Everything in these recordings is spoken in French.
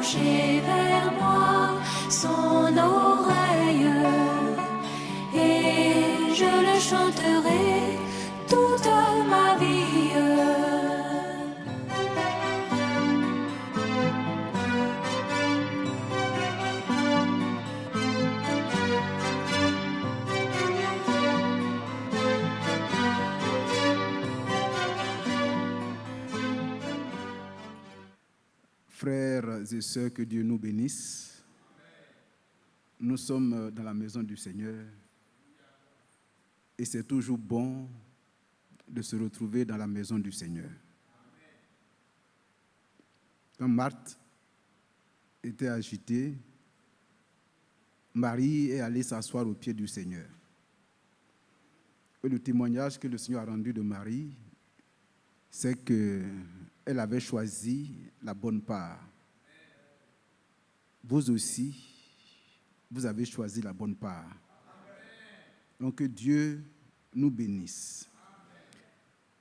pencher vers moi son oreille, et je le chanterai toute ma vie. Frères et sœurs, que Dieu nous bénisse. Nous sommes dans la maison du Seigneur et c'est toujours bon de se retrouver dans la maison du Seigneur. Quand Marthe était agitée, Marie est allée s'asseoir aux pieds du Seigneur. Et le témoignage que le Seigneur a rendu de Marie, c'est qu'elle avait choisi la bonne part. Vous aussi, vous avez choisi la bonne part. Donc que Dieu nous bénisse.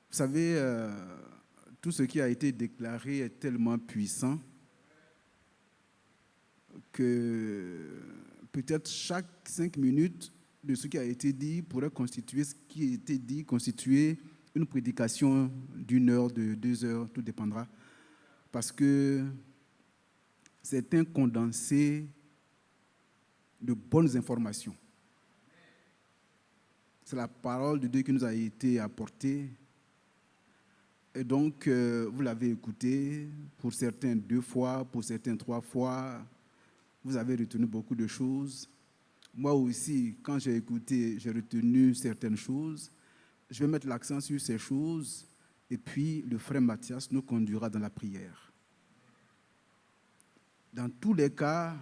Vous savez, tout ce qui a été déclaré est tellement puissant que peut-être chaque 5 minutes de ce qui a été dit pourrait constituer ce qui a été dit, constituer une prédication d'1 heure, de 2 heures, tout dépendra. Parce que c'est un condensé de bonnes informations. C'est la parole de Dieu qui nous a été apportée. Et donc, vous l'avez écouté, pour certains 2 fois, pour certains 3 fois. Vous avez retenu beaucoup de choses. Moi aussi, quand j'ai écouté, j'ai retenu certaines choses. Je vais mettre l'accent sur ces choses. Et puis, le frère Mathias nous conduira dans la prière. Dans tous les cas,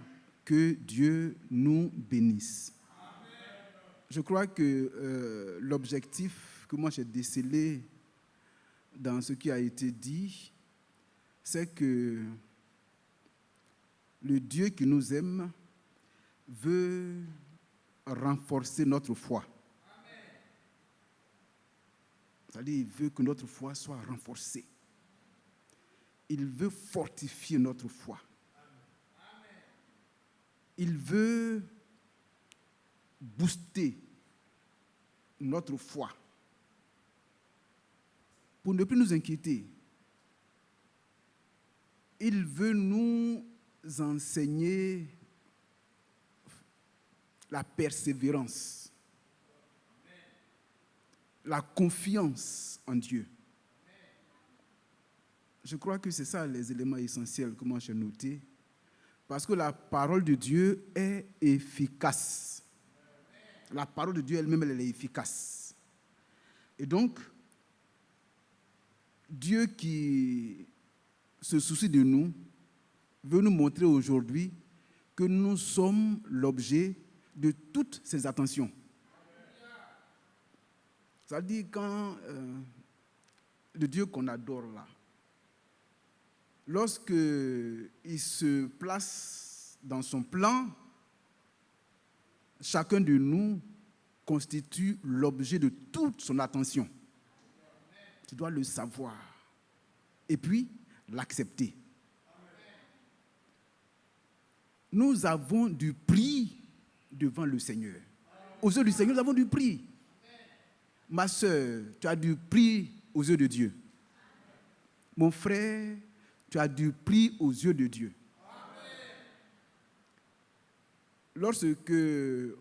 que Dieu nous bénisse. Je crois que l'objectif que moi j'ai décelé dans ce qui a été dit, c'est que le Dieu qui nous aime veut renforcer notre foi. C'est-à-dire, il veut que notre foi soit renforcée. Il veut fortifier notre foi. Il veut booster notre foi pour ne plus nous inquiéter. Il veut nous enseigner la persévérance, la confiance en Dieu. Je crois que c'est ça les éléments essentiels que moi j'ai notés. Parce que la parole de Dieu est efficace. La parole de Dieu elle-même, elle est efficace. Et donc, Dieu qui se soucie de nous veut nous montrer aujourd'hui que nous sommes l'objet de toutes ses attentions. C'est-à-dire quand le Dieu qu'on adore là, lorsque il se place dans son plan, chacun de nous constitue l'objet de toute son attention. Tu dois le savoir et puis l'accepter. Nous avons du prix devant le Seigneur. Aux yeux du Seigneur, nous avons du prix. Ma soeur, tu as du prix aux yeux de Dieu. Mon frère, tu as du prix aux yeux de Dieu. Lorsque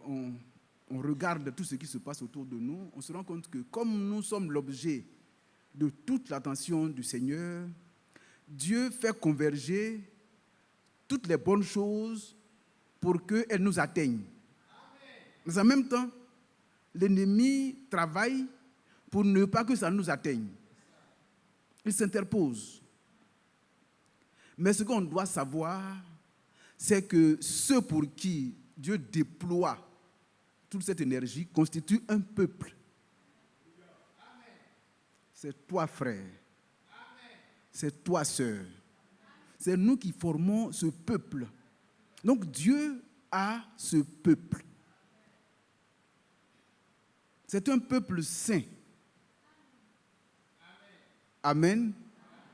on regarde tout ce qui se passe autour de nous, on se rend compte que comme nous sommes l'objet de toute l'attention du Seigneur, Dieu fait converger toutes les bonnes choses pour qu'elles nous atteignent. Mais en même temps, l'ennemi travaille pour ne pas que ça nous atteigne. Il s'interpose. Mais ce qu'on doit savoir, c'est que ceux pour qui Dieu déploie toute cette énergie constituent un peuple. C'est toi, frère. C'est toi, sœur. C'est nous qui formons ce peuple. Donc Dieu a ce peuple. C'est un peuple saint. Amen.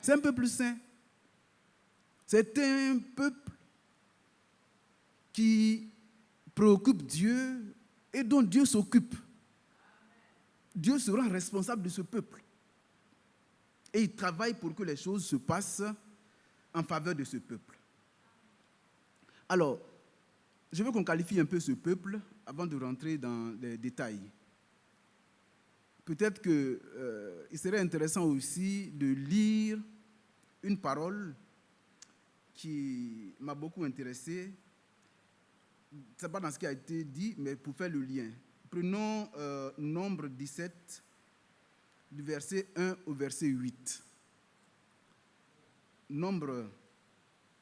C'est un peuple saint. C'est un peuple qui préoccupe Dieu et dont Dieu s'occupe. Dieu sera responsable de ce peuple. Et il travaille pour que les choses se passent en faveur de ce peuple. Alors, je veux qu'on qualifie un peu ce peuple avant de rentrer dans les détails. Peut-être qu'il serait intéressant aussi de lire une parole qui m'a beaucoup intéressé. Ce n'est pas dans ce qui a été dit, mais pour faire le lien. Prenons Nombre 17, du verset 1 au verset 8. Nombre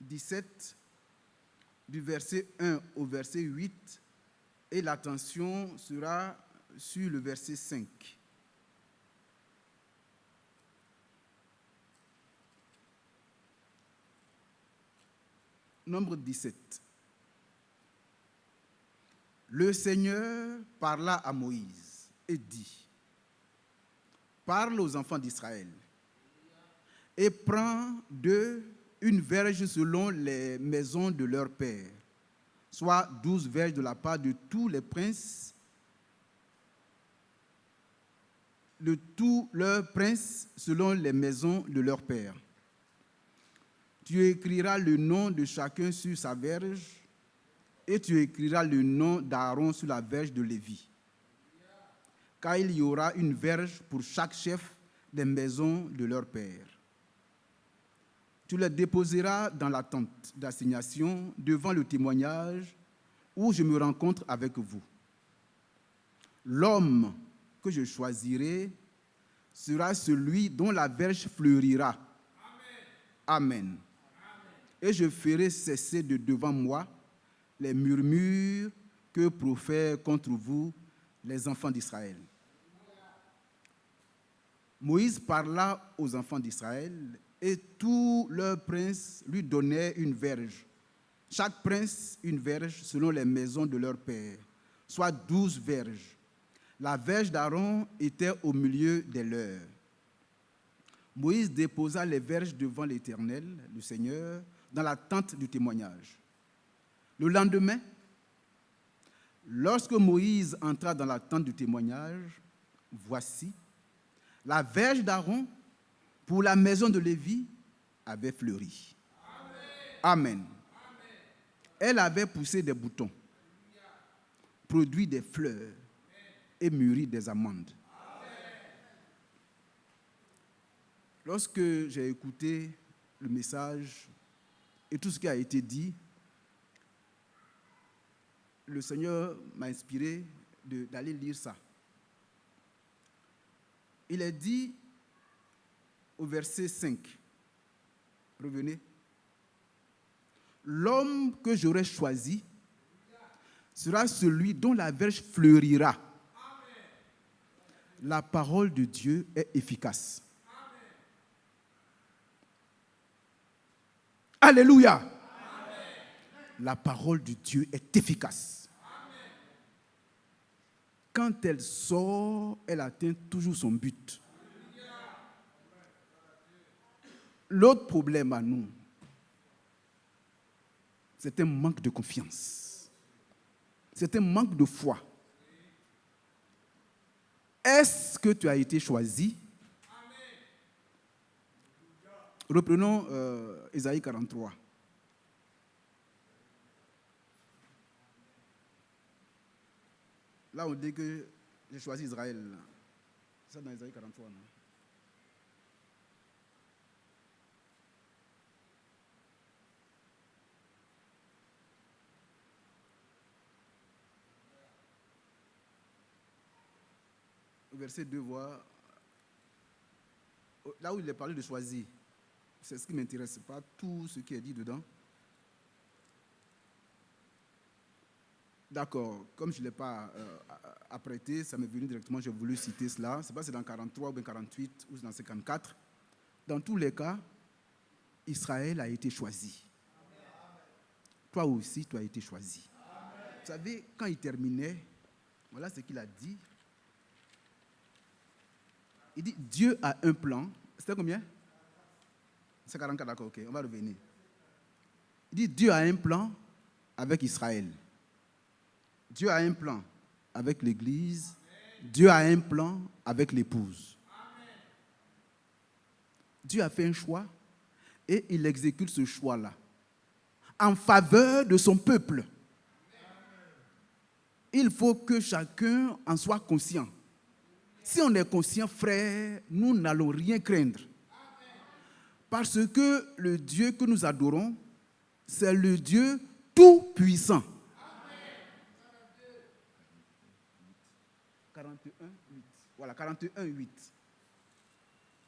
17, du verset 1 au verset 8, et l'attention sera sur le verset 5. Nombre 17. Le Seigneur parla à Moïse et dit: parle aux enfants d'Israël et prends d'eux une verge selon les maisons de leurs pères, soit 12 verges de la part de tous les princes, de tous leurs princes selon les maisons de leurs pères. Tu écriras le nom de chacun sur sa verge, et tu écriras le nom d'Aaron sur la verge de Lévi. Car il y aura une verge pour chaque chef des maisons de leur père. Tu les déposeras dans la tente d'assignation devant le témoignage où je me rencontre avec vous. L'homme que je choisirai sera celui dont la verge fleurira. Amen. Et je ferai cesser de devant moi les murmures que profèrent contre vous les enfants d'Israël. Moïse parla aux enfants d'Israël et tous leurs princes lui donnaient une verge. Chaque prince une verge selon les maisons de leur père, soit 12 verges. La verge d'Aaron était au milieu des leurs. Moïse déposa les verges devant l'Éternel, le Seigneur, dans la tente du témoignage. Le lendemain, lorsque Moïse entra dans la tente du témoignage, voici, la verge d'Aaron pour la maison de Lévi avait fleuri. Amen. Amen. Elle avait poussé des boutons, produit des fleurs et mûri des amandes. Lorsque j'ai écouté le message et tout ce qui a été dit, le Seigneur m'a inspiré d'aller lire ça. Il est dit au verset 5, revenez, l'homme que j'aurai choisi sera celui dont la verge fleurira. La parole de Dieu est efficace. Alléluia. Amen. La parole de Dieu est efficace. Amen. Quand elle sort, elle atteint toujours son but. L'autre problème à nous, c'est un manque de confiance. C'est un manque de foi. Est-ce que tu as été choisi? Reprenons Ésaïe 43. Là, on dit que j'ai choisi Israël. C'est ça dans Ésaïe 43, non? Verset 2, voit. Là où il est parlé de choisir. C'est ce qui m'intéresse, pas tout ce qui est dit dedans. D'accord, comme je ne l'ai pas apprêté, ça m'est venu directement, j'ai voulu citer cela. Je ne sais pas si c'est dans 43 ou bien 48 ou dans 54. Dans tous les cas, Israël a été choisi. Toi aussi, tu as été choisi. Vous savez, quand il terminait, voilà ce qu'il a dit. Il dit, Dieu a un plan. C'était combien? C'est 44, d'accord, ok, on va revenir. Il dit, Dieu a un plan avec Israël. Dieu a un plan avec l'Église. Dieu a un plan avec l'épouse. Dieu a fait un choix et il exécute ce choix-là en faveur de son peuple. Il faut que chacun en soit conscient. Si on est conscient, frère, nous n'allons rien craindre. Parce que le Dieu que nous adorons, c'est le Dieu tout-puissant. 41, 8. Voilà, 41, 8.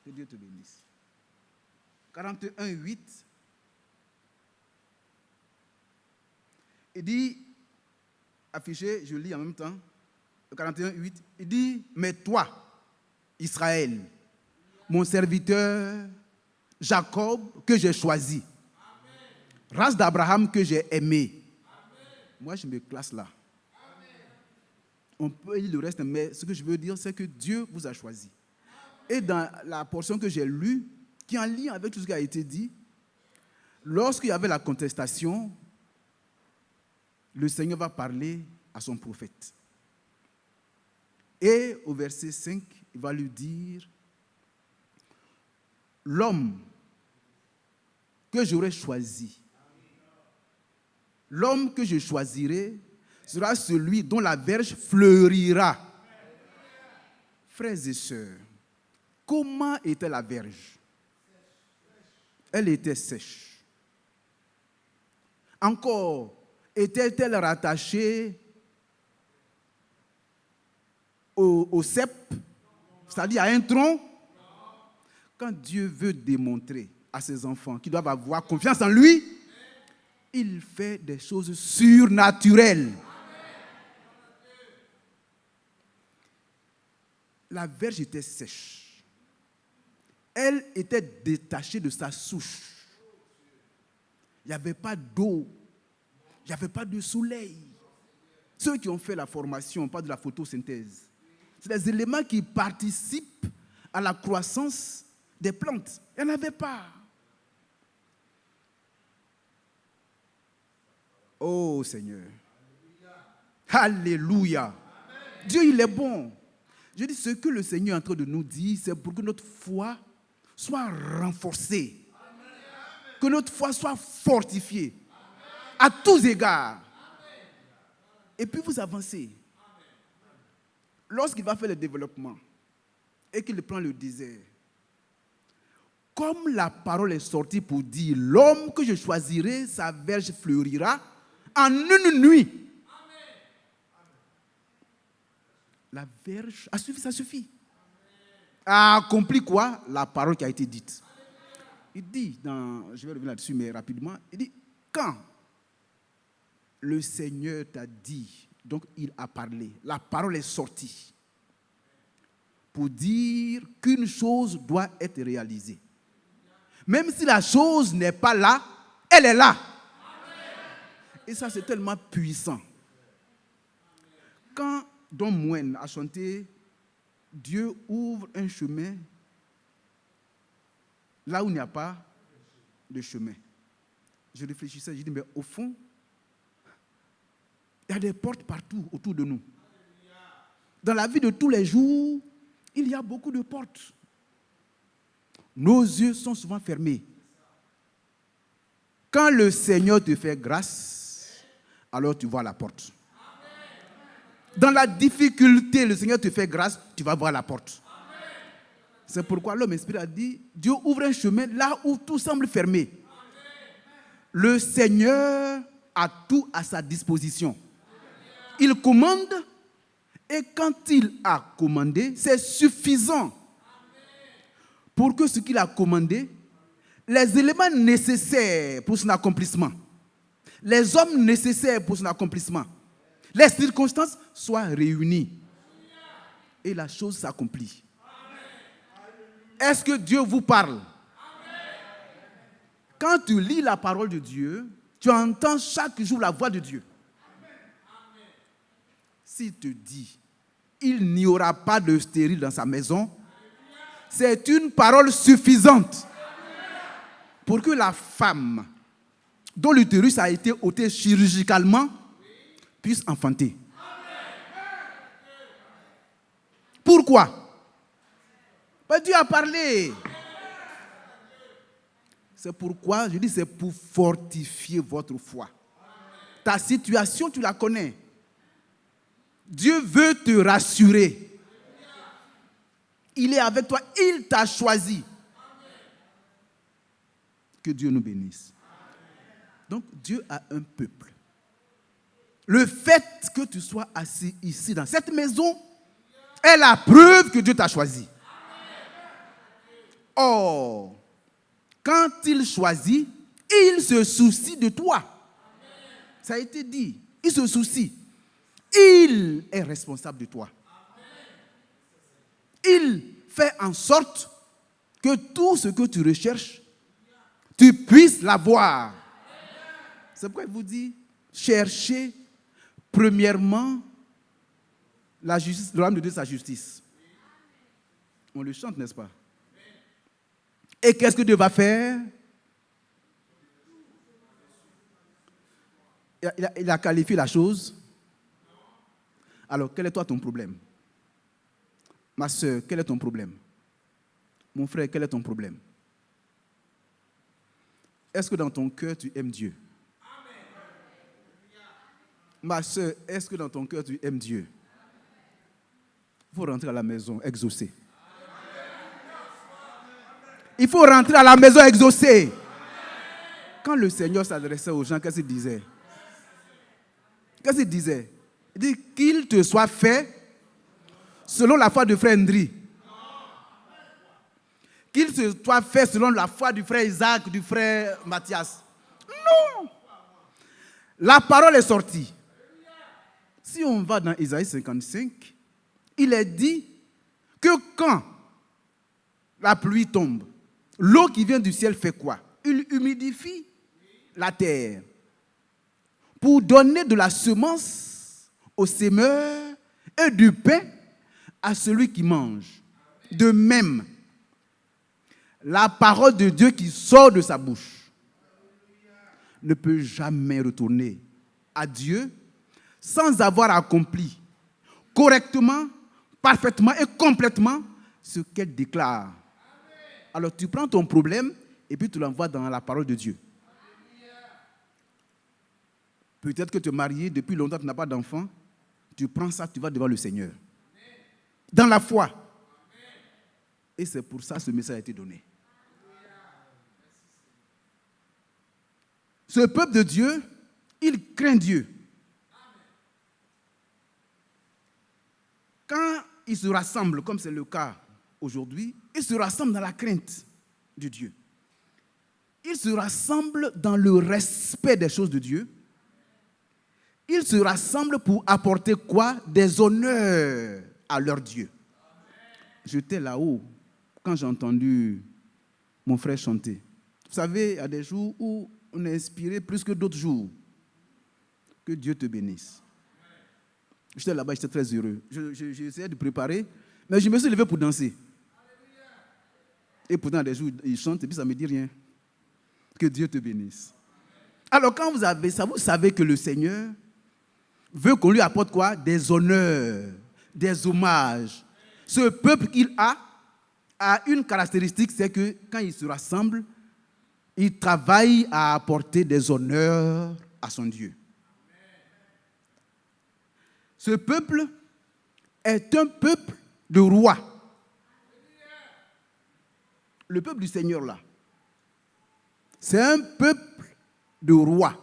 Que Dieu te bénisse. 41, 8. Il dit, affiché, je lis en même temps, 41, 8, il dit, mais toi, Israël, mon serviteur, Jacob, que j'ai choisi, race d'Abraham que j'ai aimé. Moi, je me classe là. On peut lire le reste, mais ce que je veux dire, c'est que Dieu vous a choisi. Et dans la portion que j'ai lue, qui est en lien avec tout ce qui a été dit, lorsqu'il y avait la contestation, le Seigneur va parler à son prophète. Et au verset 5, il va lui dire, l'homme que j'aurais choisi, l'homme que je choisirai, sera celui dont la verge fleurira. Frères et sœurs, comment était la verge? Elle était sèche. Encore, était-elle rattachée au cep, c'est-à-dire à un tronc? Quand Dieu veut démontrer à ses enfants qu'ils doivent avoir confiance en lui, il fait des choses surnaturelles. La verge était sèche. Elle était détachée de sa souche. Il n'y avait pas d'eau. Il n'y avait pas de soleil. Ceux qui ont fait la formation, pas de la photosynthèse, c'est des éléments qui participent à la croissance des plantes. Il n'y en avait pas. Oh Seigneur. Alléluia. Dieu, il est bon. Je dis, ce que le Seigneur est en train de nous dire, c'est pour que notre foi soit renforcée. Que notre foi soit fortifiée. À tous égards. Et puis vous avancez. Lorsqu'il va faire le développement et qu'il prend le désert, comme la parole est sortie pour dire, l'homme que je choisirai, sa verge fleurira en une nuit. La verge a suffi, ça suffit. A accompli quoi? La parole qui a été dite. Il dit, je vais revenir là-dessus, mais rapidement, il dit, quand le Seigneur t'a dit, donc il a parlé, la parole est sortie pour dire qu'une chose doit être réalisée. Même si la chose n'est pas là, elle est là. Et ça, c'est tellement puissant. Quand Don Moen a chanté « Dieu ouvre un chemin là où il n'y a pas de chemin », je réfléchissais, je dis, mais au fond, il y a des portes partout autour de nous. Dans la vie de tous les jours, il y a beaucoup de portes. Nos yeux sont souvent fermés. Quand le Seigneur te fait grâce, alors tu vois la porte. Dans la difficulté, le Seigneur te fait grâce, tu vas voir la porte. C'est pourquoi l'homme inspiré a dit, Dieu ouvre un chemin là où tout semble fermé. Le Seigneur a tout à sa disposition. Il commande et quand il a commandé, c'est suffisant pour que ce qu'il a commandé, les éléments nécessaires pour son accomplissement, les hommes nécessaires pour son accomplissement, les circonstances soient réunies et la chose s'accomplit. Est-ce que Dieu vous parle? Quand tu lis la parole de Dieu, tu entends chaque jour la voix de Dieu. S'il te dit, il n'y aura pas de stérile dans sa maison, c'est une parole suffisante pour que la femme dont l'utérus a été ôté chirurgicalement, puisse enfanter. Pourquoi? Dieu a parlé. C'est pourquoi, je dis, c'est pour fortifier votre foi. Ta situation, tu la connais. Dieu veut te rassurer. Il est avec toi, il t'a choisi. Que Dieu nous bénisse. Donc, Dieu a un peuple. Le fait que tu sois assis ici, dans cette maison, est la preuve que Dieu t'a choisi. Or, quand il choisit, il se soucie de toi. Ça a été dit. Il se soucie. Il est responsable de toi. Il fait en sorte que tout ce que tu recherches, tu puisses l'avoir. C'est pourquoi il vous dit, cherchez premièrement la justice, le royaume de Dieu, sa justice. On le chante, n'est-ce pas? Et qu'est-ce que Dieu va faire? Il a qualifié la chose. Alors, quel est toi ton problème? Ma soeur, quel est ton problème? Mon frère, quel est ton problème? Est-ce que dans ton cœur, tu aimes Dieu? Ma soeur, est-ce que dans ton cœur, tu aimes Dieu? Il faut rentrer à la maison exaucée. Il faut rentrer à la maison exaucée. Quand le Seigneur s'adressait aux gens, qu'est-ce qu'il disait? Qu'est-ce qu'il disait? Il dit qu'il te soit fait selon la foi du frère Ndri. Qu'il se soit fait selon la foi du frère Isaac, du frère Mathias. Non! La parole est sortie. Si on va dans Isaïe 55, il est dit que quand la pluie tombe, l'eau qui vient du ciel fait quoi? Il humidifie la terre pour donner de la semence au semeur et du pain à celui qui mange. De même, la parole de Dieu qui sort de sa bouche ne peut jamais retourner à Dieu sans avoir accompli correctement, parfaitement et complètement ce qu'elle déclare. Alors tu prends ton problème et puis tu l'envoies dans la parole de Dieu. Peut-être que tu es marié depuis longtemps, tu n'as pas d'enfant. Tu prends ça, tu vas devant le Seigneur. Dans la foi. Et c'est pour ça que ce message a été donné. Ce peuple de Dieu, il craint Dieu. Quand ils se rassemblent, comme c'est le cas aujourd'hui, ils se rassemblent dans la crainte de Dieu. Ils se rassemblent dans le respect des choses de Dieu. Ils se rassemblent pour apporter quoi? Des honneurs à leur Dieu. J'étais là-haut quand j'ai entendu mon frère chanter. Vous savez, il y a des jours où on est inspiré plus que d'autres jours. Que Dieu te bénisse. J'étais là-bas, j'étais très heureux. J'ai essayé de préparer, mais je me suis levé pour danser. Et pourtant, des jours, il chante et puis ça ne me dit rien. Que Dieu te bénisse. Alors, quand vous avez ça, vous savez que le Seigneur veut qu'on lui apporte quoi? Des honneurs, des hommages. Ce peuple qu'il a une caractéristique, c'est que quand il se rassemble, il travaille à apporter des honneurs à son Dieu. Ce peuple est un peuple de rois. Le peuple du Seigneur là, c'est un peuple de rois.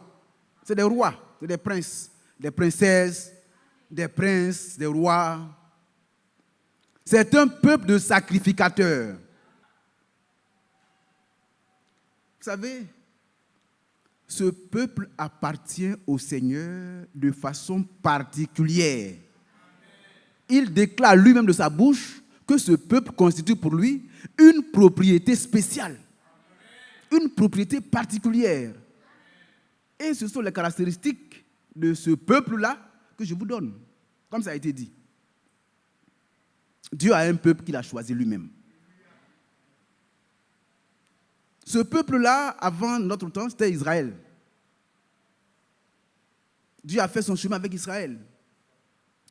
C'est des rois, c'est des princes, des princesses, des princes, des rois. C'est un peuple de sacrificateurs. Vous savez, ce peuple appartient au Seigneur de façon particulière. Il déclare lui-même de sa bouche que ce peuple constitue pour lui une propriété spéciale, une propriété particulière. Et ce sont les caractéristiques de ce peuple-là que je vous donne, comme ça a été dit. Dieu a un peuple qu'il a choisi lui-même. Ce peuple-là, avant notre temps, c'était Israël. Dieu a fait son chemin avec Israël.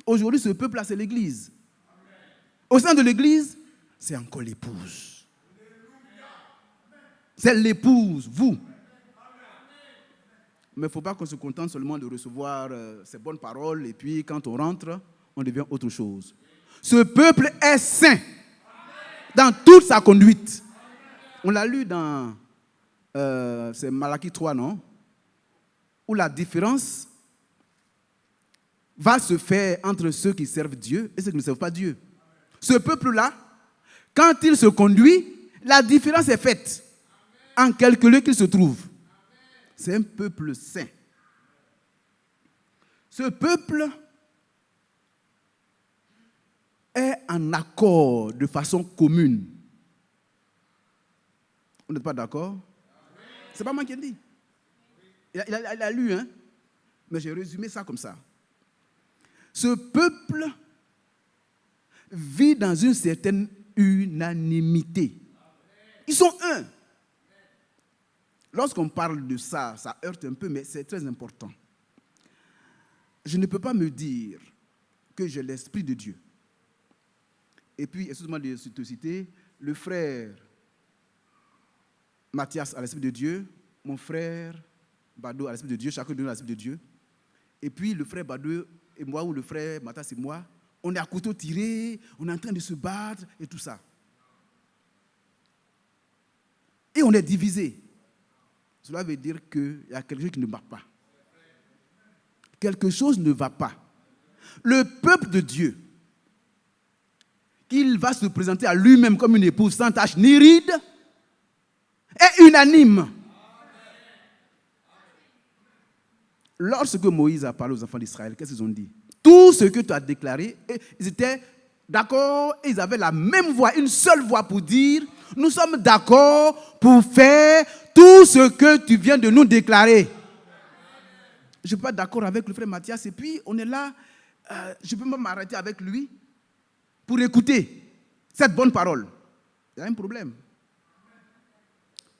Aujourd'hui, ce peuple-là, c'est l'Église. Au sein de l'Église, c'est encore l'épouse. C'est l'épouse, vous. Mais il ne faut pas qu'on se contente seulement de recevoir ces bonnes paroles et puis quand on rentre, on devient autre chose. Ce peuple est saint dans toute sa conduite. On l'a lu dans c'est Malachie 3, non? Où la différence va se faire entre ceux qui servent Dieu et ceux qui ne servent pas Dieu. Ce peuple-là, quand il se conduit, la différence est faite en quelque lieu qu'il se trouve. C'est un peuple saint. Ce peuple est en accord de façon commune. Vous n'êtes pas d'accord? Ce n'est pas moi qui ai dit. Il a lu, hein? Mais j'ai résumé ça comme ça. Ce peuple vit dans une certaine unanimité. Ils sont un. Lorsqu'on parle de ça, ça heurte un peu, mais c'est très important. Je ne peux pas me dire que j'ai l'Esprit de Dieu. Et puis, excuse-moi de te citer, le frère Mathias a l'Esprit de Dieu, mon frère Bado a l'Esprit de Dieu, chacun de nous a l'Esprit de Dieu. Et puis, le frère Bado et moi, ou le frère Mathias et moi, on est à couteau tiré, on est en train de se battre et tout ça. Et on est divisé. Cela veut dire qu'il y a quelque chose qui ne va pas. Quelque chose ne va pas. Le peuple de Dieu, qu'il va se présenter à lui-même comme une épouse sans tache ni ride, est unanime. Lorsque Moïse a parlé aux enfants d'Israël, qu'est-ce qu'ils ont dit? Tout ce que tu as déclaré, ils étaient d'accord et ils avaient la même voix, une seule voix pour dire, nous sommes d'accord pour faire tout ce que tu viens de nous déclarer. Je ne suis pas d'accord avec le frère Mathias et puis on est là, je peux même m'arrêter avec lui pour écouter cette bonne parole. Il y a un problème.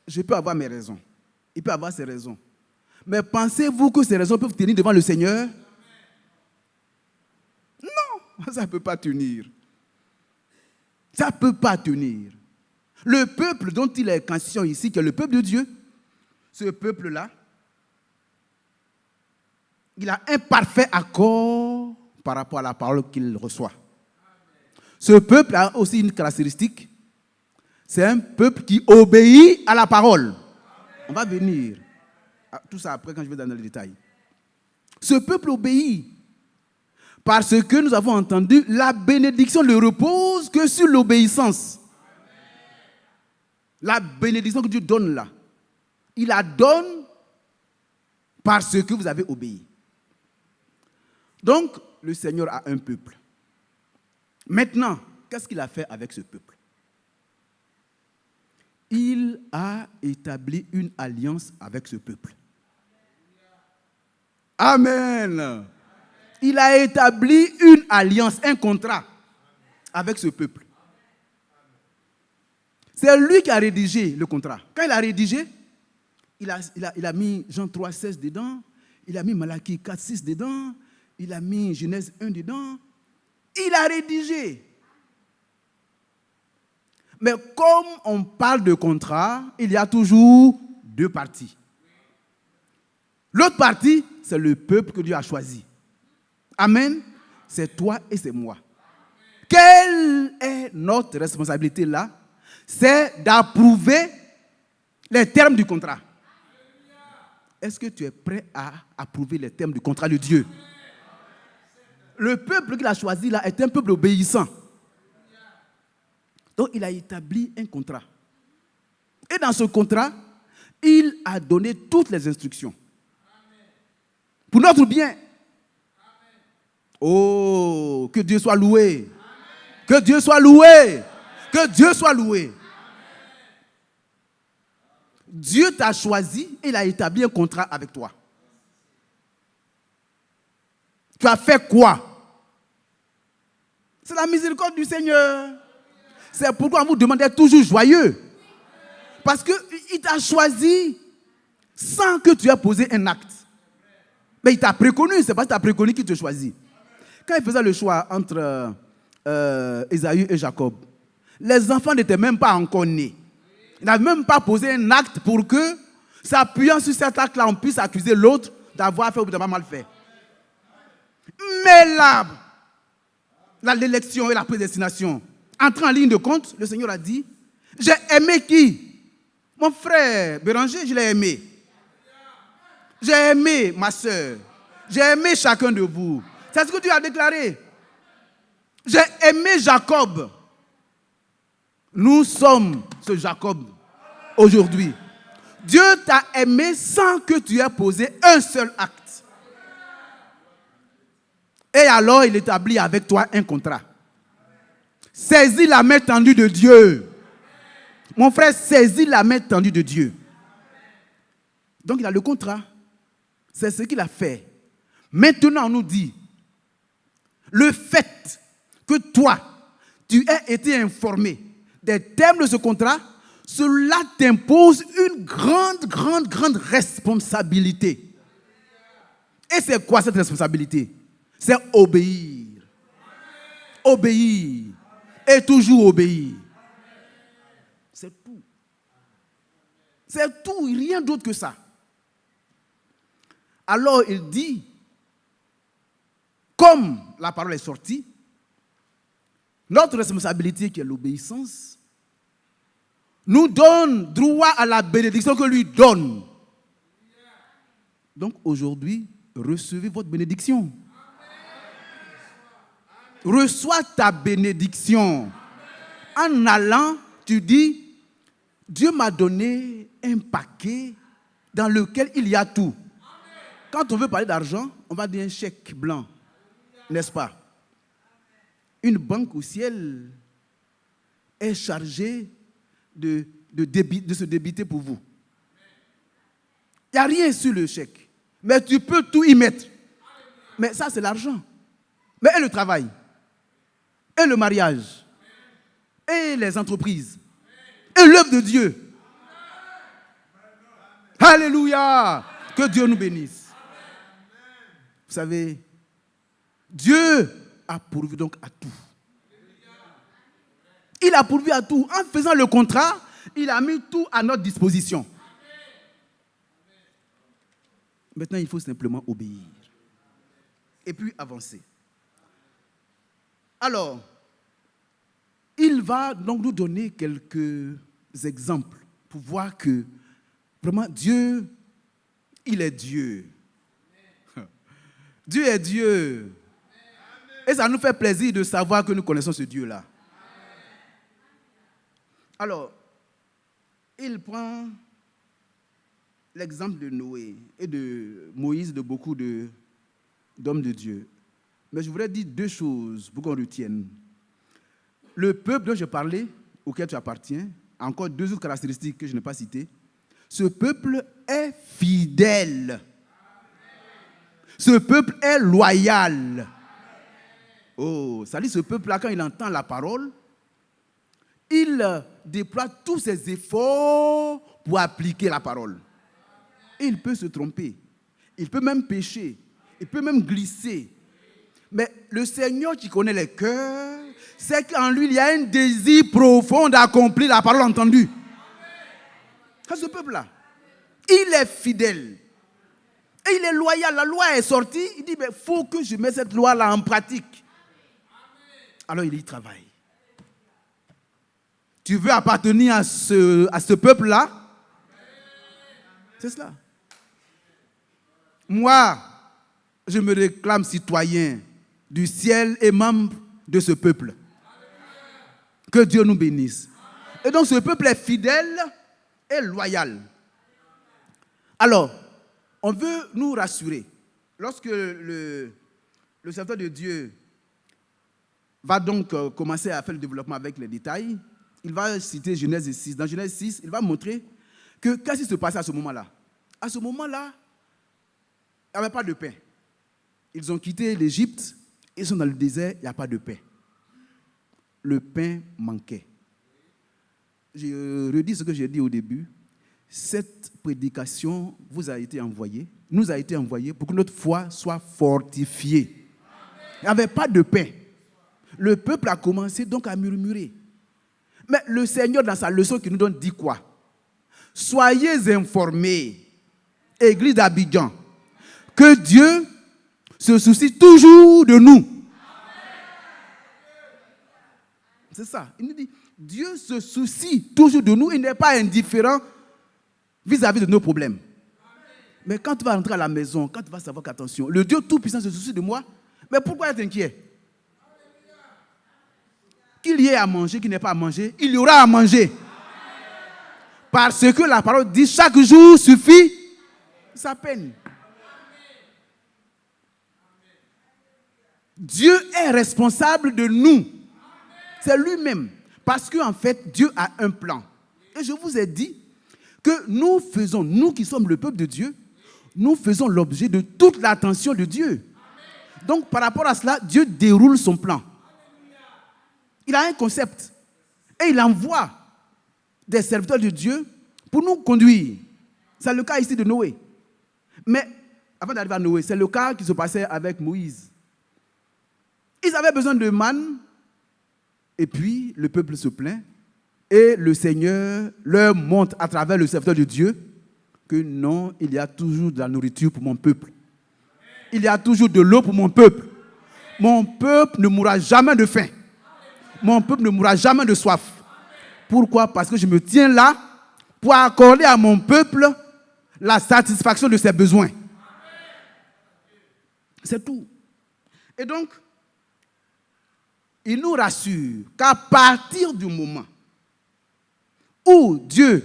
Je peux avoir mes raisons. Il peut avoir ses raisons. Mais pensez-vous que ces raisons peuvent tenir devant le Seigneur? Non, ça ne peut pas tenir. Ça ne peut pas tenir. Le peuple dont il est question ici, qui est le peuple de Dieu, ce peuple-là, il a un parfait accord par rapport à la parole qu'il reçoit. Ce peuple a aussi une caractéristique. C'est un peuple qui obéit à la parole. On va venir à tout ça après quand je vais dans le détail. Ce peuple obéit parce que nous avons entendu la bénédiction ne repose que sur l'obéissance. La bénédiction que Dieu donne là, il la donne parce que vous avez obéi. Donc, le Seigneur a un peuple. Maintenant, qu'est-ce qu'il a fait avec ce peuple? Il a établi une alliance avec ce peuple. Amen. Il a établi une alliance, un contrat avec ce peuple. C'est lui qui a rédigé le contrat. Quand il a rédigé, il a mis Jean 3, 16 dedans, il a mis Malachie 4, 6 dedans, il a mis Genèse 1 dedans. Il a rédigé. Mais comme on parle de contrat, il y a toujours deux parties. L'autre partie, c'est le peuple que Dieu a choisi. Amen. C'est toi et c'est moi. Quelle est notre responsabilité là? C'est d'approuver les termes du contrat. Est-ce que tu es prêt à approuver les termes du contrat de Dieu? Le peuple qu'il a choisi là est un peuple obéissant. Donc il a établi un contrat. Et dans ce contrat, il a donné toutes les instructions. Pour notre bien. Oh, que Dieu soit loué. Que Dieu soit loué. Que Dieu soit loué. Dieu t'a choisi et il a établi un contrat avec toi. Tu as fait quoi? C'est la miséricorde du Seigneur. C'est pourquoi on vous demande d'être toujours joyeux. Parce qu'il t'a choisi sans que tu aies posé un acte. Mais il t'a préconnu, c'est pas que tu as préconnu qu'il te choisit. Quand il faisait le choix entre Ésaü et Jacob, les enfants n'étaient même pas encore nés. Il n'avait même pas posé un acte pour que, s'appuyant sur cet acte-là, on puisse accuser l'autre d'avoir fait ou d'avoir mal fait. Mais là, l'élection et la prédestination, entrant en ligne de compte, le Seigneur a dit, j'ai aimé qui? Mon frère Béranger, je l'ai aimé. J'ai aimé ma soeur. J'ai aimé chacun de vous. C'est ce que Dieu a déclaré. J'ai aimé Jacob. Nous sommes ce Jacob aujourd'hui. Dieu t'a aimé sans que tu aies posé un seul acte. Et alors, il établit avec toi un contrat. Saisis la main tendue de Dieu. Mon frère, saisis la main tendue de Dieu. Donc, il a le contrat. C'est ce qu'il a fait. Maintenant, on nous dit, le fait que toi, tu aies été informé des termes de ce contrat, cela t'impose une grande responsabilité. Et c'est quoi cette responsabilité? C'est obéir. Obéir. Et toujours obéir. C'est tout. C'est tout, rien d'autre que ça. Alors il dit, comme la parole est sortie, notre responsabilité qui est l'obéissance, nous donne droit à la bénédiction que lui donne. Donc aujourd'hui, recevez votre bénédiction. Reçois ta bénédiction. En allant, tu dis, Dieu m'a donné un paquet dans lequel il y a tout. Quand on veut parler d'argent, on va dire un chèque blanc, n'est-ce pas? Une banque au ciel est chargée de se débiter pour vous. Il n'y a rien sur le chèque, mais tu peux tout y mettre. Mais ça, c'est l'argent. Mais et le travail? Et le mariage? Et les entreprises? Et l'œuvre de Dieu? Alléluia! Que Dieu nous bénisse. Vous savez, Dieu a pourvu donc à tout. Il a pourvu à tout. En faisant le contrat, il a mis tout à notre disposition. Maintenant, il faut simplement obéir. Et puis avancer. Alors, il va donc nous donner quelques exemples pour voir que vraiment Dieu, il est Dieu. Dieu est Dieu. Et ça nous fait plaisir de savoir que nous connaissons ce Dieu-là. Alors, il prend l'exemple de Noé et de Moïse, de beaucoup d'hommes de Dieu. Mais je voudrais dire deux choses pour qu'on retienne. Le peuple dont je parlais, auquel tu appartiens, a encore deux autres caractéristiques que je n'ai pas citées. Ce peuple est fidèle. Ce peuple est loyal. Oh, ça dit, ce peuple-là, quand il entend la parole, il déploie tous ses efforts pour appliquer la parole. Et il peut se tromper. Il peut même pécher. Il peut même glisser. Mais le Seigneur qui connaît les cœurs, c'est qu'en lui, il y a un désir profond d'accomplir la parole entendue. C'est ce peuple-là. Il est fidèle. Et il est loyal. La loi est sortie. Il dit, il faut que je mette cette loi-là en pratique. Alors il y travaille. Tu veux appartenir à ce peuple-là? C'est cela. Moi, je me réclame citoyen du ciel et membre de ce peuple. Que Dieu nous bénisse. Et donc ce peuple est fidèle et loyal. Alors, on veut nous rassurer. Lorsque le serviteur de Dieu va donc commencer à faire le développement avec les détails, il va citer Genèse 6. Dans Genèse 6, il va montrer que qu'est-ce qui se passait à ce moment-là? À ce moment-là, il n'y avait pas de pain. Ils ont quitté l'Égypte, ils sont dans le désert, il n'y a pas de pain. Le pain manquait. Je redis ce que j'ai dit au début. cette prédication vous a été envoyée, nous a été envoyée pour que notre foi soit fortifiée. Il n'y avait pas de paix. Le peuple a commencé donc à murmurer. Mais le Seigneur, dans sa leçon qui nous donne, dit quoi? Soyez informés, Église d'Abidjan, que Dieu se soucie toujours de nous. C'est ça. Il nous dit, Dieu se soucie toujours de nous. Il n'est pas indifférent vis-à-vis de nos problèmes. Mais quand tu vas rentrer à la maison, quand tu vas savoir qu'attention, le Dieu Tout-Puissant se soucie de moi, mais pourquoi être inquiet? Qu'il y ait à manger, qu'il n'y ait pas à manger, il y aura à manger. Parce que la parole dit, chaque jour suffit sa peine. Dieu est responsable de nous. C'est lui-même. Parce qu'en fait, Dieu a un plan. Et je vous ai dit que nous qui sommes le peuple de Dieu, nous faisons l'objet de toute l'attention de Dieu. Donc, par rapport à cela, Dieu déroule son plan. Il a un concept. Et il envoie des serviteurs de Dieu pour nous conduire. C'est le cas ici de Noé. Mais, avant d'arriver à Noé, c'est le cas qui se passait avec Moïse. Ils avaient besoin de manne. Et puis, le peuple se plaint. Et le Seigneur leur montre à travers le serviteur de Dieu que non, il y a toujours de la nourriture pour mon peuple. Il y a toujours de l'eau pour mon peuple. Mon peuple ne mourra jamais de faim. Mon peuple ne mourra jamais de soif. Pourquoi? Parce que je me tiens là pour accorder à mon peuple la satisfaction de ses besoins. C'est tout. Et donc, il nous rassure qu'à partir du moment où Dieu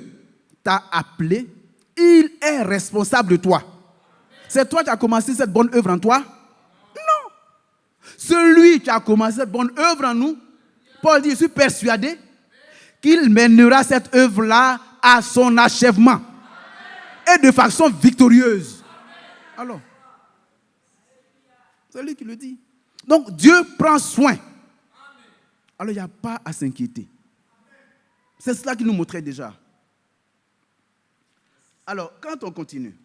t'a appelé, il est responsable de toi. C'est toi qui as commencé cette bonne œuvre en toi? Non. Celui qui a commencé cette bonne œuvre en nous, Paul dit, je suis persuadé qu'il mènera cette œuvre-là à son achèvement. Et de façon victorieuse. Alors, c'est lui qui le dit. Donc, Dieu prend soin. Alors, il n'y a pas à s'inquiéter. C'est cela qu'il nous montrait déjà. Alors, quand on continue,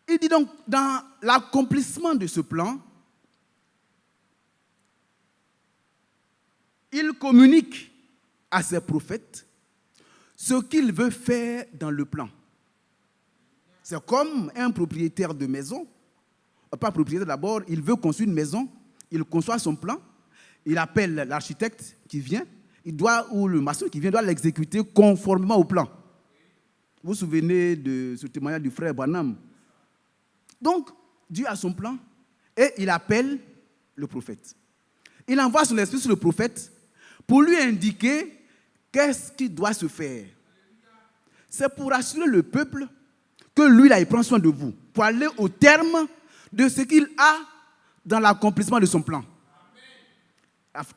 il dit donc, dans l'accomplissement de ce plan, il communique à ses prophètes ce qu'il veut faire dans le plan. C'est comme un propriétaire de maison, pas propriétaire d'abord, il veut construire une maison, il conçoit son plan, il appelle l'architecte qui vient, ou le maçon qui vient doit l'exécuter conformément au plan. Vous vous souvenez de ce témoignage du frère Branham? Donc, Dieu a son plan et il appelle le prophète. Il envoie son esprit sur le prophète pour lui indiquer qu'est-ce qui doit se faire. C'est pour assurer le peuple que lui, là, il prend soin de vous, pour aller au terme de ce qu'il a dans l'accomplissement de son plan.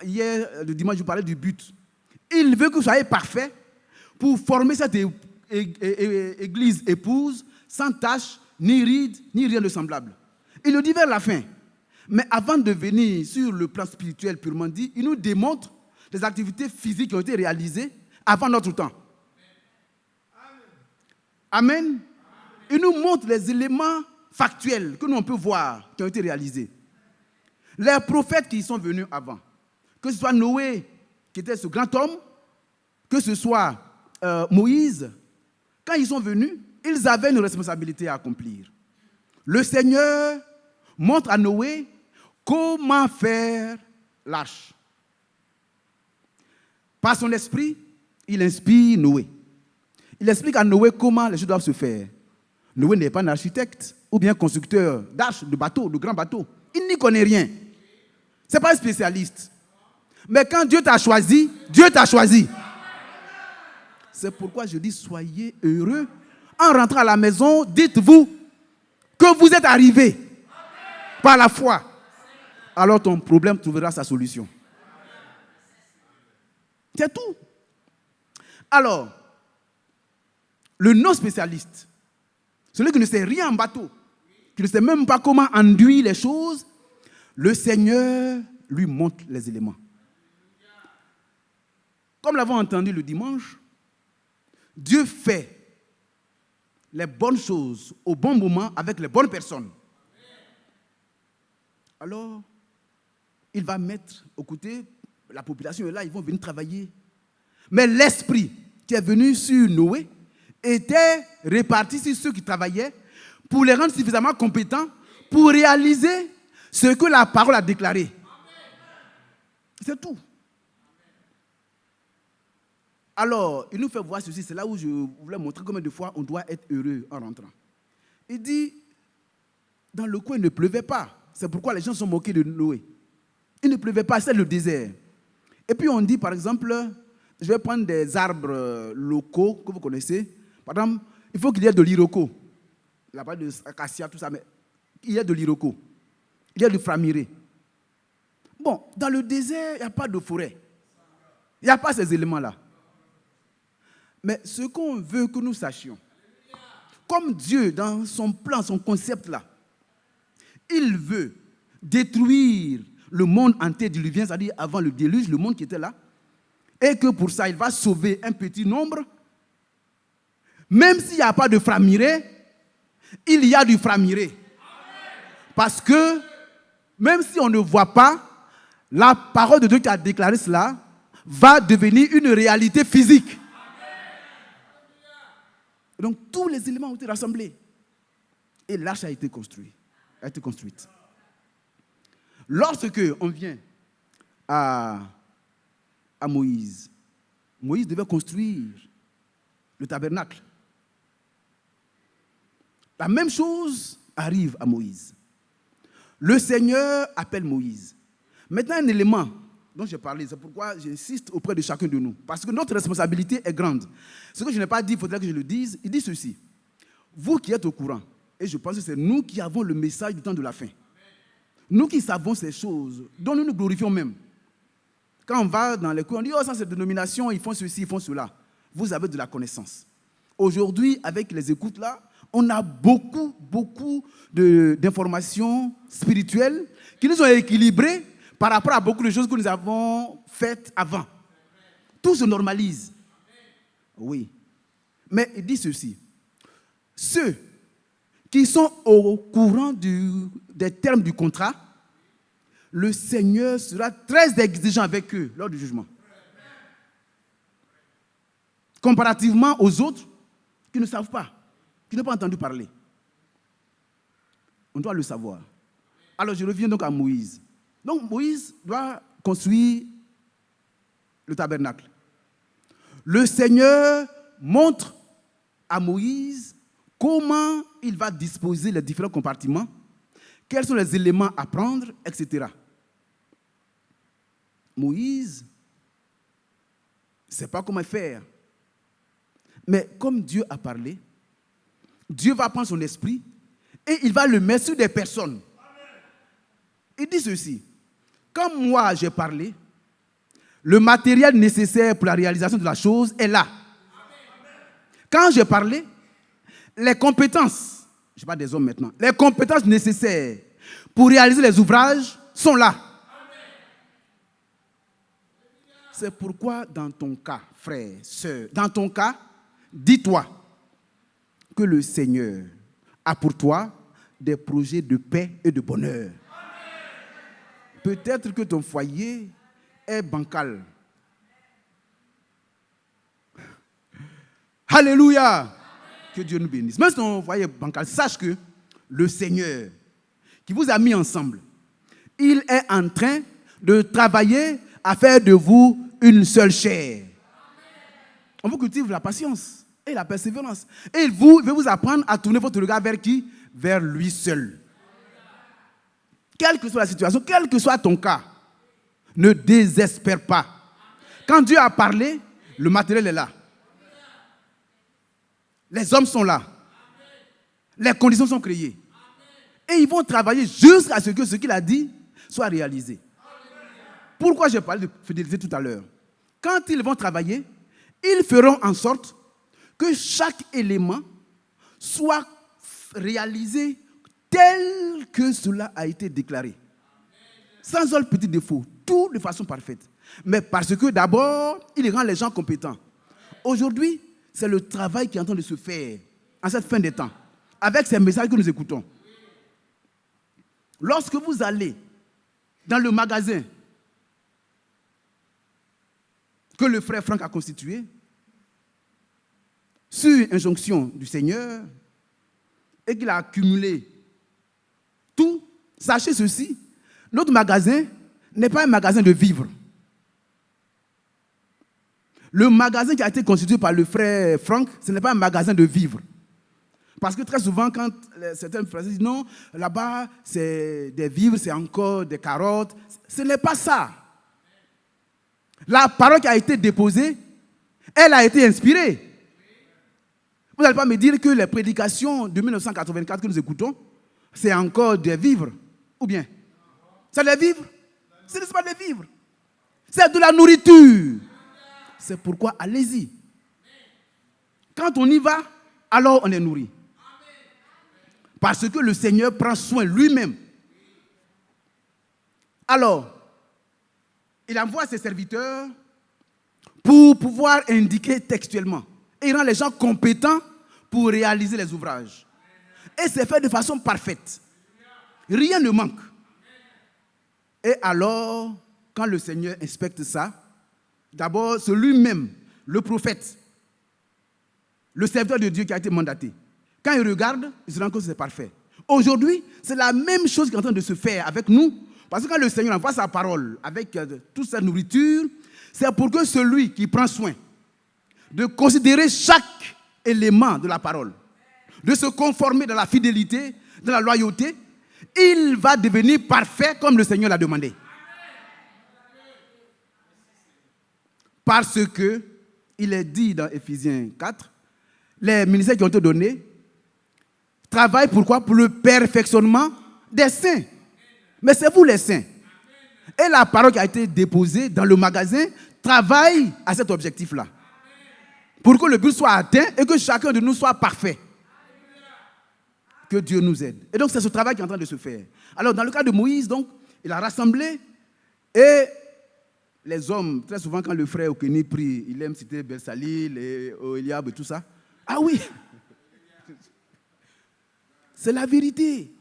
Hier, le dimanche, je vous parlais du but. Il veut que vous soyez parfait pour former cette église épouse sans tache, ni ride, ni rien de semblable. Il le dit vers la fin. Mais avant de venir sur le plan spirituel purement dit, il nous démontre les activités physiques qui ont été réalisées avant notre temps. Amen. Il nous montre les éléments factuels que nous on peut voir qui ont été réalisés. Les prophètes qui sont venus avant, que ce soit Noé, qui était ce grand homme, que ce soit Moïse, quand ils sont venus, ils avaient une responsabilité à accomplir. Le Seigneur montre à Noé comment faire l'arche. Par son esprit, il inspire Noé. Il explique à Noé comment les choses doivent se faire. Noé n'est pas un architecte ou bien constructeur d'arches, de bateaux, de grands bateaux. Il n'y connaît rien. Ce n'est pas un spécialiste. Mais quand Dieu t'a choisi, Dieu t'a choisi. C'est pourquoi je dis, soyez heureux. En rentrant à la maison, dites-vous que vous êtes arrivé par la foi. Alors ton problème trouvera sa solution. C'est tout. Alors, le non-spécialiste, celui qui ne sait rien en bateau, qui ne sait même pas comment enduire les choses, le Seigneur lui montre les éléments. Comme l'avons entendu le dimanche, Dieu fait les bonnes choses au bon moment avec les bonnes personnes. Alors, il va mettre aux côtés, la population est là, ils vont venir travailler. Mais l'esprit qui est venu sur Noé était réparti sur ceux qui travaillaient pour les rendre suffisamment compétents pour réaliser ce que la parole a déclaré. C'est tout. Alors, il nous fait voir ceci, c'est là où je voulais montrer combien de fois on doit être heureux en rentrant. Il dit, dans le coin, il ne pleuvait pas. C'est pourquoi les gens sont moqués de Noé. Il ne pleuvait pas, c'est le désert. Et puis on dit, par exemple, je vais prendre des arbres locaux que vous connaissez. Par exemple, il faut qu'il y ait de l'iroko. Il n'y a pas de acacia, tout ça, mais il y a de l'iroko. Il y a du framiré. Bon, dans le désert, il n'y a pas de forêt. Il n'y a pas ces éléments-là. Mais ce qu'on veut que nous sachions, comme Dieu, dans son plan, son concept-là, il veut détruire le monde antédiluvien, c'est-à-dire avant le déluge, le monde qui était là, et que pour ça, il va sauver un petit nombre. Même s'il n'y a pas de framiré, il y a du framiré. Parce que, même si on ne voit pas, la parole de Dieu qui a déclaré cela va devenir une réalité physique. Donc, tous les éléments ont été rassemblés. Et l'arche a été construite. Lorsque on vient à Moïse, Moïse devait construire le tabernacle. La même chose arrive à Moïse. Le Seigneur appelle Moïse. Maintenant, un élément dont j'ai parlé, c'est pourquoi j'insiste auprès de chacun de nous. Parce que notre responsabilité est grande. Ce que je n'ai pas dit, il faudrait que je le dise. Il dit ceci. Vous qui êtes au courant, et je pense que c'est nous qui avons le message du temps de la fin. Nous qui savons ces choses, dont nous nous glorifions même. Quand on va dans les cours, on dit, oh, ça c'est dénomination, ils font ceci, ils font cela. Vous avez de la connaissance. Aujourd'hui, avec les écoutes là, on a beaucoup d'informations spirituelles qui nous ont équilibrés par rapport à beaucoup de choses que nous avons faites avant. Tout se normalise. Oui. Mais il dit ceci. Ceux qui sont au courant des termes du contrat, le Seigneur sera très exigeant avec eux lors du jugement. Comparativement aux autres qui ne savent pas, qui n'ont pas entendu parler. On doit le savoir. Alors je reviens donc à Moïse. Donc Moïse doit construire le tabernacle. Le Seigneur montre à Moïse comment il va disposer les différents compartiments, quels sont les éléments à prendre, etc. Moïse ne sait pas comment faire. Mais comme Dieu a parlé, Dieu va prendre son esprit et il va le mettre sur des personnes. Il dit ceci. Quand moi j'ai parlé, le matériel nécessaire pour la réalisation de la chose est là. Quand j'ai parlé, les compétences, je parle des hommes maintenant, les compétences nécessaires pour réaliser les ouvrages sont là. C'est pourquoi dans ton cas, frère, sœur, dans ton cas, dis-toi que le Seigneur a pour toi des projets de paix et de bonheur. Peut-être que ton foyer est bancal. Alléluia. Que Dieu nous bénisse. Même si ton foyer est bancal, sache que le Seigneur qui vous a mis ensemble, il est en train de travailler à faire de vous une seule chair. On vous cultive la patience et la persévérance. Et il veut vous apprendre à tourner votre regard vers qui? Vers lui seul. Quelle que soit la situation, quel que soit ton cas, ne désespère pas. Quand Dieu a parlé, le matériel est là. Les hommes sont là. Les conditions sont créées. Et ils vont travailler jusqu'à ce que ce qu'il a dit soit réalisé. Pourquoi j'ai parlé de fidélité tout à l'heure? Quand ils vont travailler, ils feront en sorte que chaque élément soit réalisé tel que cela a été déclaré. Sans un petit défaut, tout de façon parfaite. Mais parce que d'abord, il rend les gens compétents. Aujourd'hui, c'est le travail qui est en train de se faire en cette fin des temps, avec ces messages que nous écoutons. Lorsque vous allez dans le magasin que le frère Franck a constitué, sur injonction du Seigneur, et qu'il a accumulé tout, sachez ceci, notre magasin n'est pas un magasin de vivres. Le magasin qui a été constitué par le frère Franck, ce n'est pas un magasin de vivres. Parce que très souvent, quand certaines frères disent non, là-bas, c'est des vivres, c'est encore des carottes, ce n'est pas ça. La parole qui a été déposée, elle a été inspirée. Vous n'allez pas me dire que les prédications de 1984 que nous écoutons, c'est encore des vivres, ou bien? C'est des vivres? Ce n'est pas des vivres. C'est de la nourriture. C'est pourquoi, allez-y. Quand on y va, alors on est nourri. Parce que le Seigneur prend soin lui-même. Alors, il envoie ses serviteurs pour pouvoir indiquer textuellement. Et il rend les gens compétents pour réaliser les ouvrages. Et c'est fait de façon parfaite. Rien ne manque. Et alors, quand le Seigneur inspecte ça, d'abord, c'est lui-même, le prophète, le serviteur de Dieu qui a été mandaté. Quand il regarde, il se rend compte que c'est parfait. Aujourd'hui, c'est la même chose qui est en train de se faire avec nous. Parce que quand le Seigneur envoie sa parole avec toute sa nourriture, c'est pour que celui qui prend soin de considérer chaque élément de la parole, de se conformer dans la fidélité, dans la loyauté, il va devenir parfait comme le Seigneur l'a demandé. Parce que il est dit dans Éphésiens 4, les ministères qui ont été donnés travaillent pourquoi? Pour le perfectionnement des saints. Mais c'est vous les saints. Et la parole qui a été déposée dans le magasin travaille à cet objectif-là. Pour que le but soit atteint et que chacun de nous soit parfait. Que Dieu nous aide. Et donc c'est ce travail qui est en train de se faire. Alors dans le cas de Moïse, donc, il a rassemblé et les hommes, très souvent quand le frère Okeni prie, il aime citer Belsalil et Eliab et tout ça. Ah oui, c'est la vérité.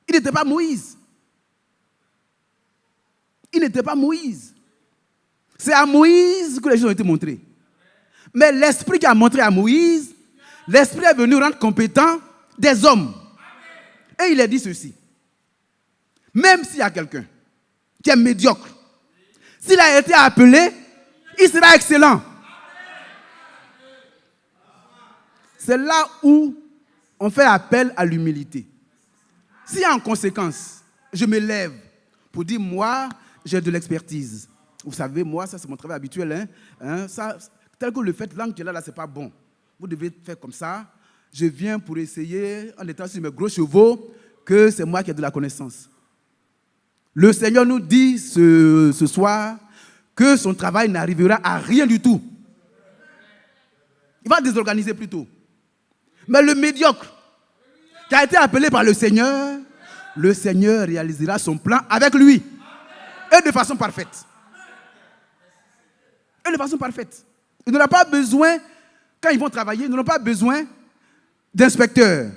Il n'était pas Moïse. Il n'était pas Moïse. C'est à Moïse que les choses ont été montrées. Mais l'esprit qui a montré à Moïse, l'esprit est venu rendre compétent des hommes. Et il a dit ceci. Même s'il y a quelqu'un qui est médiocre, s'il a été appelé, il sera excellent. C'est là où on fait appel à l'humilité. Si en conséquence, je me lève pour dire, moi, j'ai de l'expertise. Vous savez, moi, ça c'est mon travail habituel. Ça, tel que le fait, l'angle qui est là, c'est pas bon. Vous devez faire comme ça. Je viens pour essayer, en étant sur mes gros chevaux, que c'est moi qui ai de la connaissance. Le Seigneur nous dit ce soir que son travail n'arrivera à rien du tout. Il va désorganiser plutôt. Mais le médiocre, qui a été appelé par le Seigneur réalisera son plan avec lui. Et de façon parfaite. Et de façon parfaite. Ils n'auront pas besoin, quand ils vont travailler, ils n'auront pas besoin d'inspecteurs,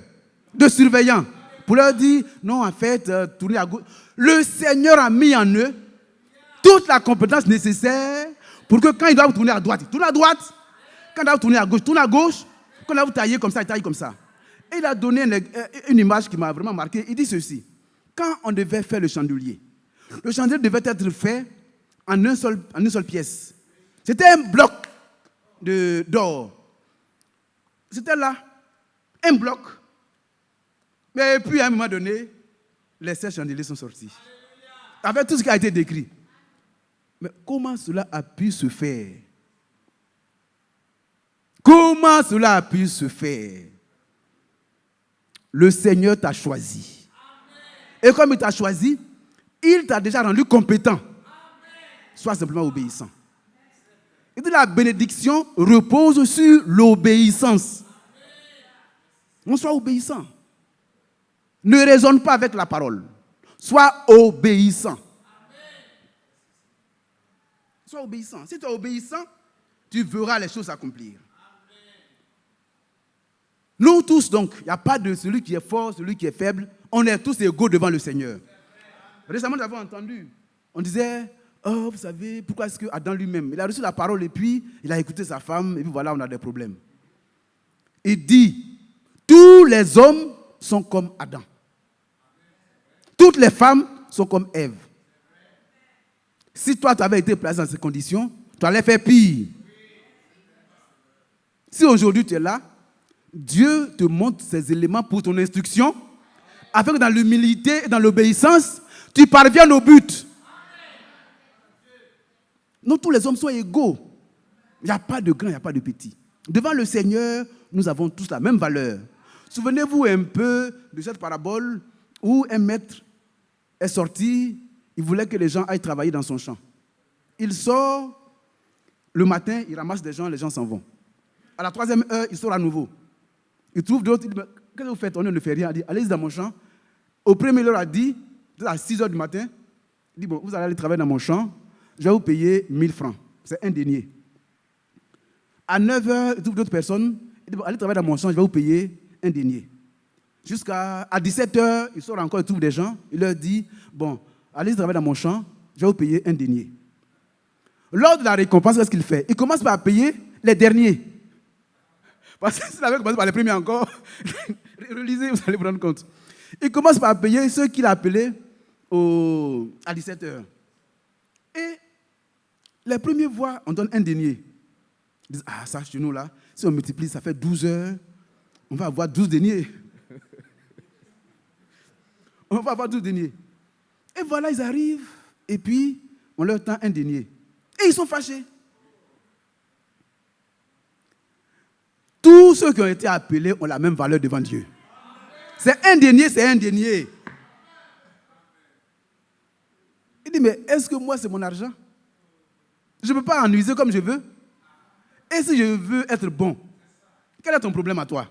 de surveillants, pour leur dire, non, en fait, tournez à gauche. Le Seigneur a mis en eux toute la compétence nécessaire pour que quand ils doivent tourner à droite, ils tournent à droite. Quand ils doivent tourner à gauche, ils tournent à gauche. Quand ils doivent tailler comme ça, ils taillent comme ça. Et il a donné une image qui m'a vraiment marqué. Il dit ceci. Quand on devait faire le chandelier devait être fait en une seule pièce. C'était un bloc d'or. C'était là, un bloc. Mais puis à un moment donné, les 7 chandeliers sont sortis. Avec tout ce qui a été décrit. Mais comment cela a pu se faire? Comment cela a pu se faire? Le Seigneur t'a choisi. Et comme il t'a choisi, il t'a déjà rendu compétent. Sois simplement obéissant. Il dit la bénédiction repose sur l'obéissance. On soit obéissant. Ne raisonne pas avec la parole. Sois obéissant. Sois obéissant. Si tu es obéissant, tu verras les choses s'accomplir. Nous tous, donc, il n'y a pas de celui qui est fort, celui qui est faible. On est tous égaux devant le Seigneur. Récemment, nous avons entendu, on disait, oh, vous savez, pourquoi est-ce que Adam lui-même, il a reçu la parole et puis il a écouté sa femme et puis voilà, on a des problèmes. Il dit, tous les hommes sont comme Adam. Toutes les femmes sont comme Ève. Si toi, tu avais été placé dans ces conditions, tu allais faire pire. Si aujourd'hui tu es là, Dieu te montre ces éléments pour ton instruction, afin que dans l'humilité et dans l'obéissance, tu parviennes au but. Non, tous les hommes sont égaux. Il n'y a pas de grand, il n'y a pas de petit. Devant le Seigneur, nous avons tous la même valeur. Souvenez-vous un peu de cette parabole où un maître est sorti, il voulait que les gens aillent travailler dans son champ. Il sort, le matin, il ramasse des gens, les gens s'en vont. À la 3e heure, il sort à nouveau. Il trouve d'autres, il dit, qu'est-ce que vous faites? On ne fait rien. Il dit, allez-y dans mon champ. Au premier, il leur a dit, à 6 heures du matin, il dit, bon, vous allez aller travailler dans mon champ, je vais vous payer 1000 francs. C'est un denier. À 9 heures, il trouve d'autres personnes, il dit, bon, allez travailler dans mon champ, je vais vous payer un denier. Jusqu'à 17 heures, il sort encore, il trouve des gens, il leur dit, bon, allez travailler dans mon champ, je vais vous payer un denier. Lors de la récompense, qu'est-ce qu'il fait? Il commence par payer les derniers. Parce que s'il avait commencé par les premiers encore, relisez, vous allez vous rendre compte. Il commence par payer ceux qu'il a appelés à 17 heures. Et les premiers voient, on donne un denier. Ils disent, ah, ça, chez nous, là, si on multiplie, ça fait 12 heures, on va avoir 12 deniers. On va avoir 12 deniers. Et voilà, ils arrivent, et puis, on leur tend un denier. Et ils sont fâchés. Tous ceux qui ont été appelés ont la même valeur devant Dieu. C'est un denier, c'est un denier. Il dit, mais est-ce que moi, c'est mon argent? Je ne peux pas en user comme je veux. Et si je veux être bon, quel est ton problème à toi?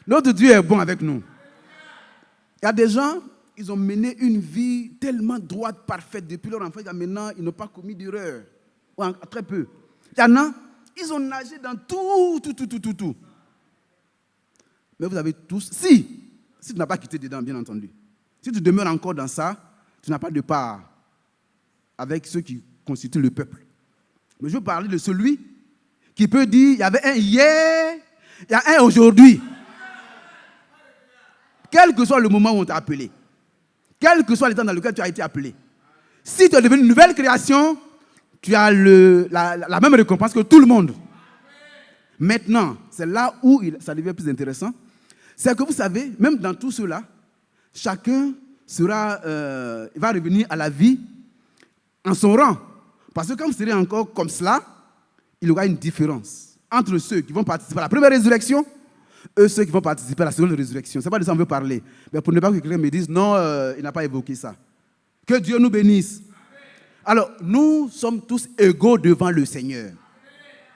Notre Dieu est bon avec nous. Il y a des gens, ils ont mené une vie tellement droite, parfaite, depuis leur enfance, maintenant, ils n'ont pas commis d'erreur. Ou très peu. Il y en a, ils ont nagé dans tout. Mais vous avez tous, si tu n'as pas quitté dedans, bien entendu, si tu demeures encore dans ça, tu n'as pas de part avec ceux qui constituent le peuple. Mais je veux parler de celui qui peut dire, il y avait un hier, il y a un aujourd'hui. Quel que soit le moment où on t'a appelé, quel que soit l'état dans lequel tu as été appelé, si tu es devenu une nouvelle création, tu as la même récompense que tout le monde. Maintenant, c'est là où ça devient plus intéressant. C'est que vous savez, même dans tout cela, chacun va revenir à la vie en son rang. Parce que quand vous serez encore comme cela, il y aura une différence entre ceux qui vont participer à la première résurrection et ceux qui vont participer à la seconde résurrection. Ce n'est pas de ça qu'on veut parler. Mais pour ne pas que quelqu'un me dise, non, il n'a pas évoqué ça. Que Dieu nous bénisse. Alors, nous sommes tous égaux devant le Seigneur.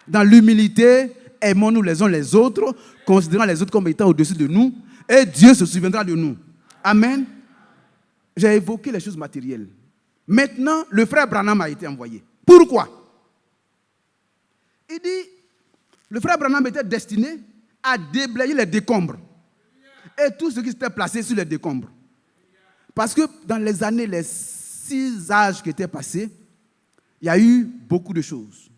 Dans l'humilité, aimons-nous les uns les autres, considérant les autres comme étant au-dessus de nous, et Dieu se souviendra de nous. Amen. J'ai évoqué les choses matérielles. Maintenant, le frère Branham a été envoyé. Pourquoi? Il dit, le frère Branham était destiné à déblayer les décombres et tout ce qui s'était placé sur les décombres. Parce que dans les années, les 6 âges qui étaient passés, il y a eu beaucoup de choses.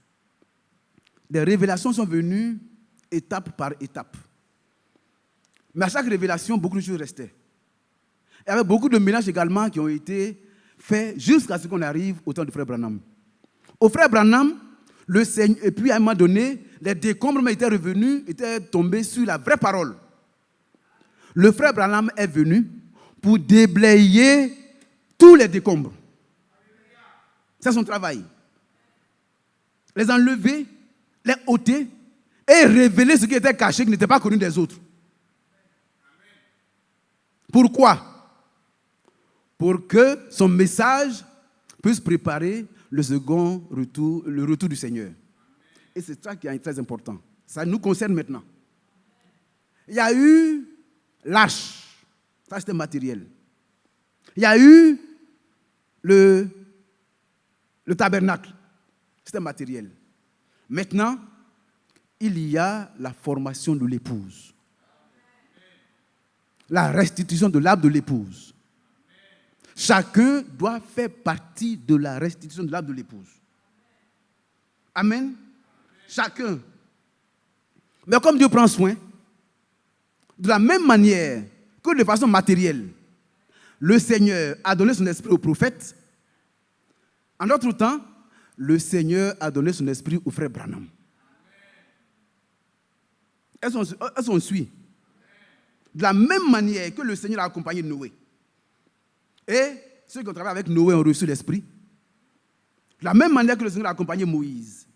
Des révélations sont venues étape par étape. Mais à chaque révélation, beaucoup de choses restaient. Il y avait beaucoup de mélanges également qui ont été faits jusqu'à ce qu'on arrive au temps du frère Branham. Au frère Branham, le Seigneur, et puis à un moment donné, les décombres étaient revenus, étaient tombés sur la vraie parole. Le frère Branham est venu pour déblayer tous les décombres. C'est son travail. Les enlever, les ôter et révéler ce qui était caché, qui n'était pas connu des autres. Pourquoi? Pour que son message puisse préparer le second retour, le retour du Seigneur. Et c'est ça qui est très important. Ça nous concerne maintenant. Il y a eu l'arche. Ça, c'était matériel. Il y a eu le tabernacle. C'était matériel. Maintenant, il y a la formation de l'épouse. la restitution de l'âme de l'épouse. Chacun doit faire partie de la restitution de l'âme de l'épouse. Amen. Chacun. Mais comme Dieu prend soin, de la même manière que de façon matérielle, le Seigneur a donné son esprit aux prophètes, en d'autres temps, le Seigneur a donné son esprit au frère Branham. Est-ce qu'on suit? De la même manière que le Seigneur a accompagné Noé. Et ceux qui ont travaillé avec Noé ont reçu l'esprit. De la même manière que le Seigneur a accompagné Moïse.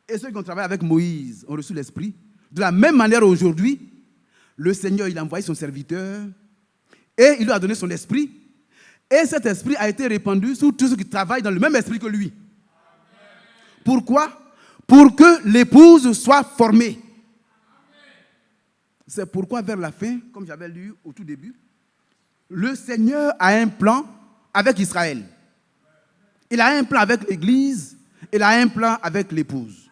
Et ceux qui ont travaillé avec Moïse ont reçu l'esprit. De la même manière aujourd'hui, le Seigneur il a envoyé son serviteur et il lui a donné son esprit. Et cet esprit a été répandu sur tous ceux qui travaillent dans le même esprit que lui. Pourquoi? Pour que l'épouse soit formée. C'est pourquoi vers la fin, comme j'avais lu au tout début, le Seigneur a un plan avec Israël. Il a un plan avec l'Église, il a un plan avec l'épouse.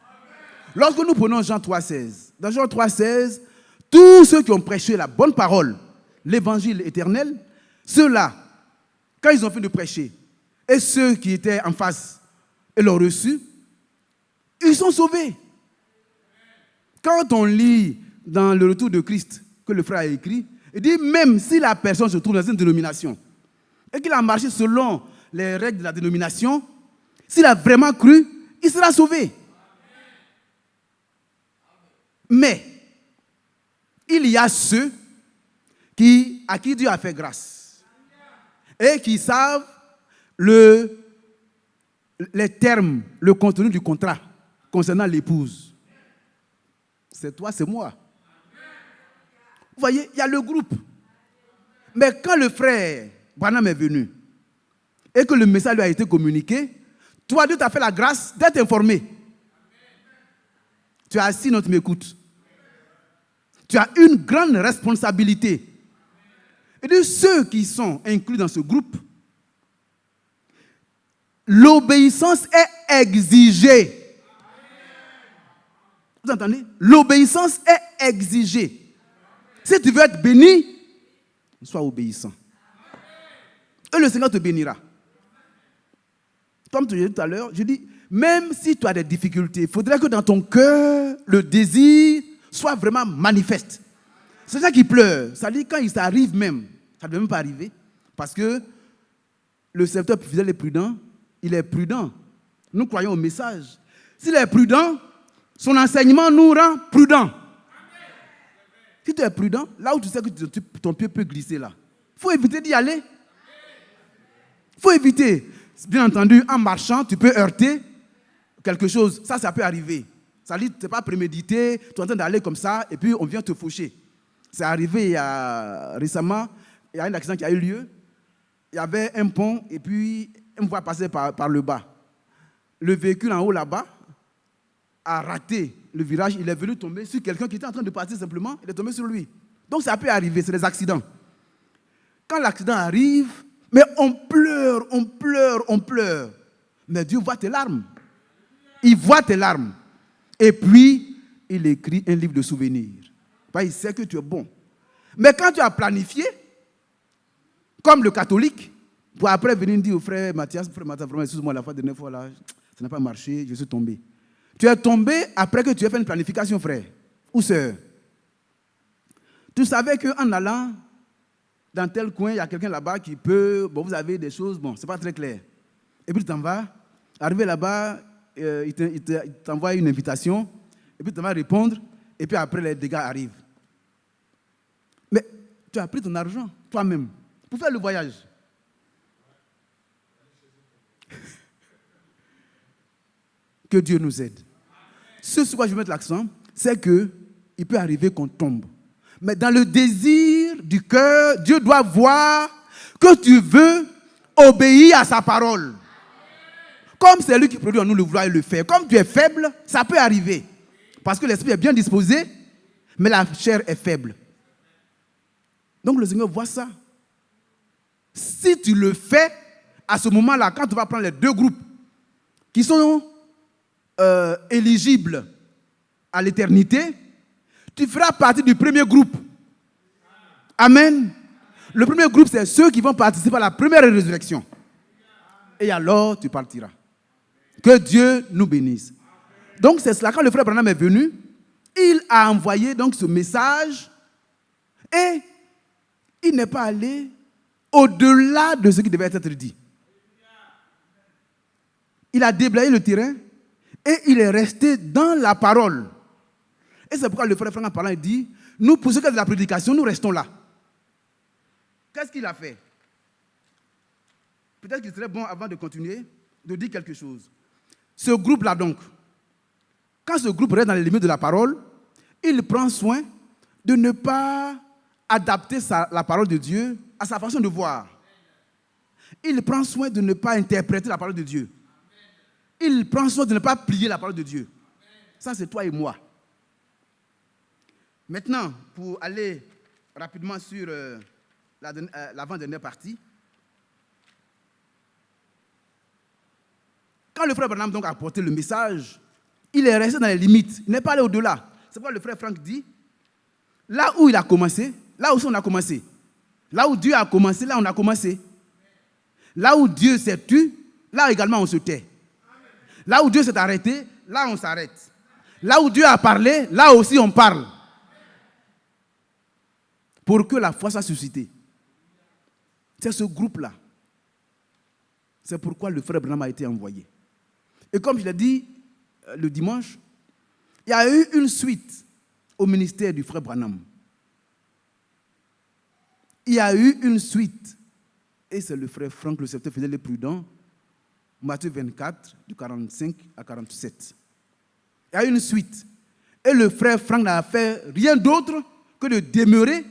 Lorsque nous prenons Jean 3,16, dans Jean 3,16, tous ceux qui ont prêché la bonne parole, l'évangile éternel, ceux-là, quand ils ont fini de prêcher, et ceux qui étaient en face et l'ont reçu, ils sont sauvés. Quand on lit dans le retour de Christ que le frère a écrit, il dit même si la personne se trouve dans une dénomination et qu'il a marché selon les règles de la dénomination, s'il a vraiment cru, il sera sauvé. Mais il y a ceux à qui Dieu a fait grâce et qui savent les termes, le contenu du contrat concernant l'épouse. C'est toi, c'est moi. Vous voyez, il y a le groupe. Mais quand le frère Branham est venu et que le message lui a été communiqué, toi, Dieu t'a fait la grâce d'être informé. Tu es assis, notre m'écoute. Tu as une grande responsabilité. Et de ceux qui sont inclus dans ce groupe, l'obéissance est exigée. Vous entendez? L'obéissance est exigée. Si tu veux être béni, sois obéissant. Et le Seigneur te bénira. Comme tu l'as dit tout à l'heure, je dis, même si tu as des difficultés, il faudrait que dans ton cœur, le désir soit vraiment manifeste. C'est ça qui pleure. Ça dit quand il s'arrive même, ça ne devait même pas arriver, parce que le serviteur fidèle est prudent, il est prudent. Nous croyons au message. S'il est prudent, son enseignement nous rend prudents. Si tu es prudent, là où tu sais que ton pied peut glisser là, il faut éviter d'y aller. Il faut éviter. Bien entendu, en marchant, tu peux heurter quelque chose. Ça peut arriver. Ça dit, tu n'es pas prémédité, tu es en train d'aller comme ça, et puis on vient te faucher. C'est arrivé récemment, il y a un accident qui a eu lieu. Il y avait un pont, et puis une voie passait par le bas. Le véhicule en haut là-bas a raté le virage, il est venu tomber sur quelqu'un qui était en train de partir simplement, il est tombé sur lui. Donc ça peut arriver, c'est des accidents. Quand l'accident arrive, mais on pleure, on pleure, on pleure. Mais Dieu voit tes larmes. Il voit tes larmes. Et puis, il écrit un livre de souvenirs. Il sait que tu es bon. Mais quand tu as planifié, comme le catholique, pour après venir dire au frère Mathias, vraiment, excuse-moi, la fois dernière fois, là, ça n'a pas marché, je suis tombé. Tu es tombé après que tu aies fait une planification, frère ou sœur. Tu savais qu'en allant dans tel coin, il y a quelqu'un là-bas qui peut, vous avez des choses, c'est pas très clair. Et puis tu t'en vas, arrivé là-bas, il t'envoie une invitation, et puis tu vas répondre, et puis après les dégâts arrivent. Mais tu as pris ton argent, toi-même, pour faire le voyage. Que Dieu nous aide. Ce sur quoi je veux mettre l'accent, c'est qu'il peut arriver qu'on tombe. Mais dans le désir du cœur, Dieu doit voir que tu veux obéir à sa parole. Comme c'est lui qui produit en nous le vouloir et le faire. Comme tu es faible, ça peut arriver. Parce que l'esprit est bien disposé, mais la chair est faible. Donc le Seigneur voit ça. Si tu le fais, à ce moment-là, quand tu vas prendre les deux groupes qui sont éligibles à l'éternité, tu feras partie du premier groupe. Amen. Le premier groupe, c'est ceux qui vont participer à la première résurrection. Et alors, tu partiras. Que Dieu nous bénisse. Donc, c'est cela. Quand le frère Branham est venu, il a envoyé donc ce message et il n'est pas allé au-delà de ce qui devait être dit. Il a déblayé le terrain et il est resté dans la parole. Et c'est pourquoi le frère Franck en parlant, il dit, nous, pour ce qui est de la prédication, nous restons là. Qu'est-ce qu'il a fait? Peut-être qu'il serait bon, avant de continuer, de dire quelque chose. Ce groupe-là donc, quand ce groupe reste dans les limites de la parole, il prend soin de ne pas adapter la parole de Dieu à sa façon de voir. Il prend soin de ne pas interpréter la parole de Dieu. Il prend soin de ne pas plier la parole de Dieu. Ça, c'est toi et moi. Maintenant, pour aller rapidement sur l'avant-dernière partie, quand le frère Branham donc a apporté le message, il est resté dans les limites. Il n'est pas allé au-delà. C'est pourquoi le frère Franck dit, là où il a commencé, là aussi on a commencé. Là où Dieu a commencé, là on a commencé. Là où Dieu s'est tu, là également on se tait. Là où Dieu s'est arrêté, là on s'arrête. Là où Dieu a parlé, là aussi on parle. Pour que la foi soit suscitée. C'est ce groupe-là. C'est pourquoi le frère Branham a été envoyé. Et comme je l'ai dit le dimanche, il y a eu une suite au ministère du frère Branham. Il y a eu une suite. Et c'est le frère Franck, le serviteur fidèle et prudent, Matthieu 24, du 45 à 47. Il y a eu une suite. Et le frère Franck n'a fait rien d'autre que de demeurer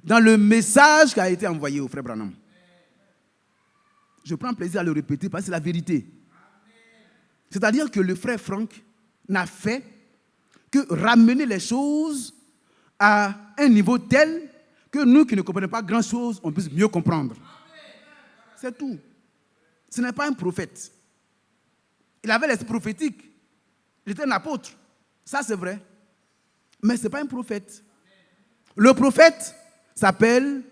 dans le message qui a été envoyé au frère Branham. Je prends plaisir à le répéter parce que c'est la vérité. C'est-à-dire que le frère Franck n'a fait que ramener les choses à un niveau tel que nous qui ne comprenons pas grand-chose, on puisse mieux comprendre. C'est tout. Ce n'est pas un prophète. Il avait l'esprit prophétique. Il était un apôtre. Ça, c'est vrai. Mais ce n'est pas un prophète. Le prophète s'appelle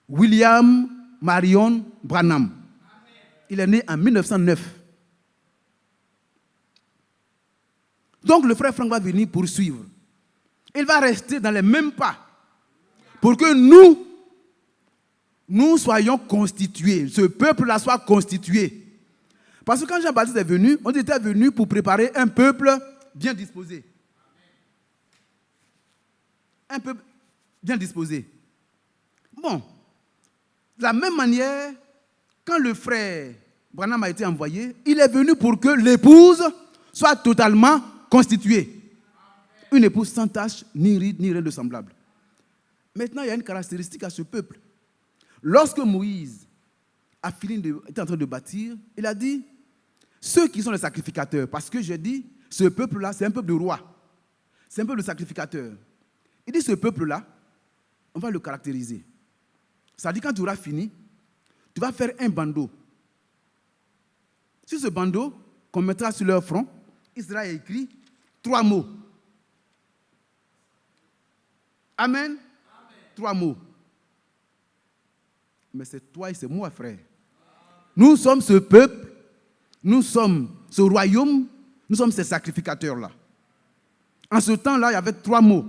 William Marion Branham. Il est né en 1909. Donc le frère Franck va venir poursuivre. Il va rester dans les mêmes pas pour que nous soyons constitués. Ce peuple-là soit constitué. Parce que quand Jean-Baptiste est venu, on était venu pour préparer un peuple bien disposé. Un peuple bien disposé. Bon, de la même manière, quand le frère Branham a été envoyé, il est venu pour que l'épouse soit totalement constituée. Une épouse sans tache, ni ride, ni rien de semblable. Maintenant, il y a une caractéristique à ce peuple. Lorsque Moïse était en train de bâtir, il a dit, ceux qui sont les sacrificateurs, parce que j'ai dit, ce peuple-là, c'est un peuple de rois. C'est un peuple de sacrificateurs. Il dit, ce peuple-là, on va le caractériser. Ça dit, quand tu auras fini, tu vas faire un bandeau. Sur ce bandeau, qu'on mettra sur leur front, il sera écrit 3 mots. Amen. 3 mots. Mais c'est toi et c'est moi, frère. Nous sommes ce peuple, nous sommes ce royaume, nous sommes ces sacrificateurs-là. En ce temps-là, il y avait 3 mots.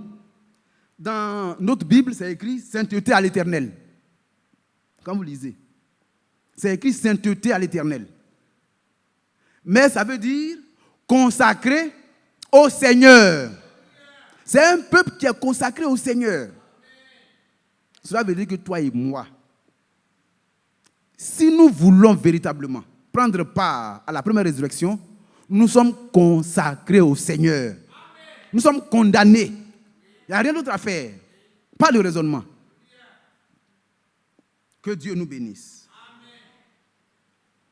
Dans notre Bible, c'est écrit sainteté à l'Éternel. Quand vous lisez, c'est écrit sainteté à l'Éternel. Mais ça veut dire consacré au Seigneur. C'est un peuple qui est consacré au Seigneur. Cela veut dire que toi et moi, si nous voulons véritablement prendre part à la première résurrection, nous sommes consacrés au Seigneur. Nous sommes condamnés. Il n'y a rien d'autre à faire. Pas de raisonnement. Que Dieu nous bénisse.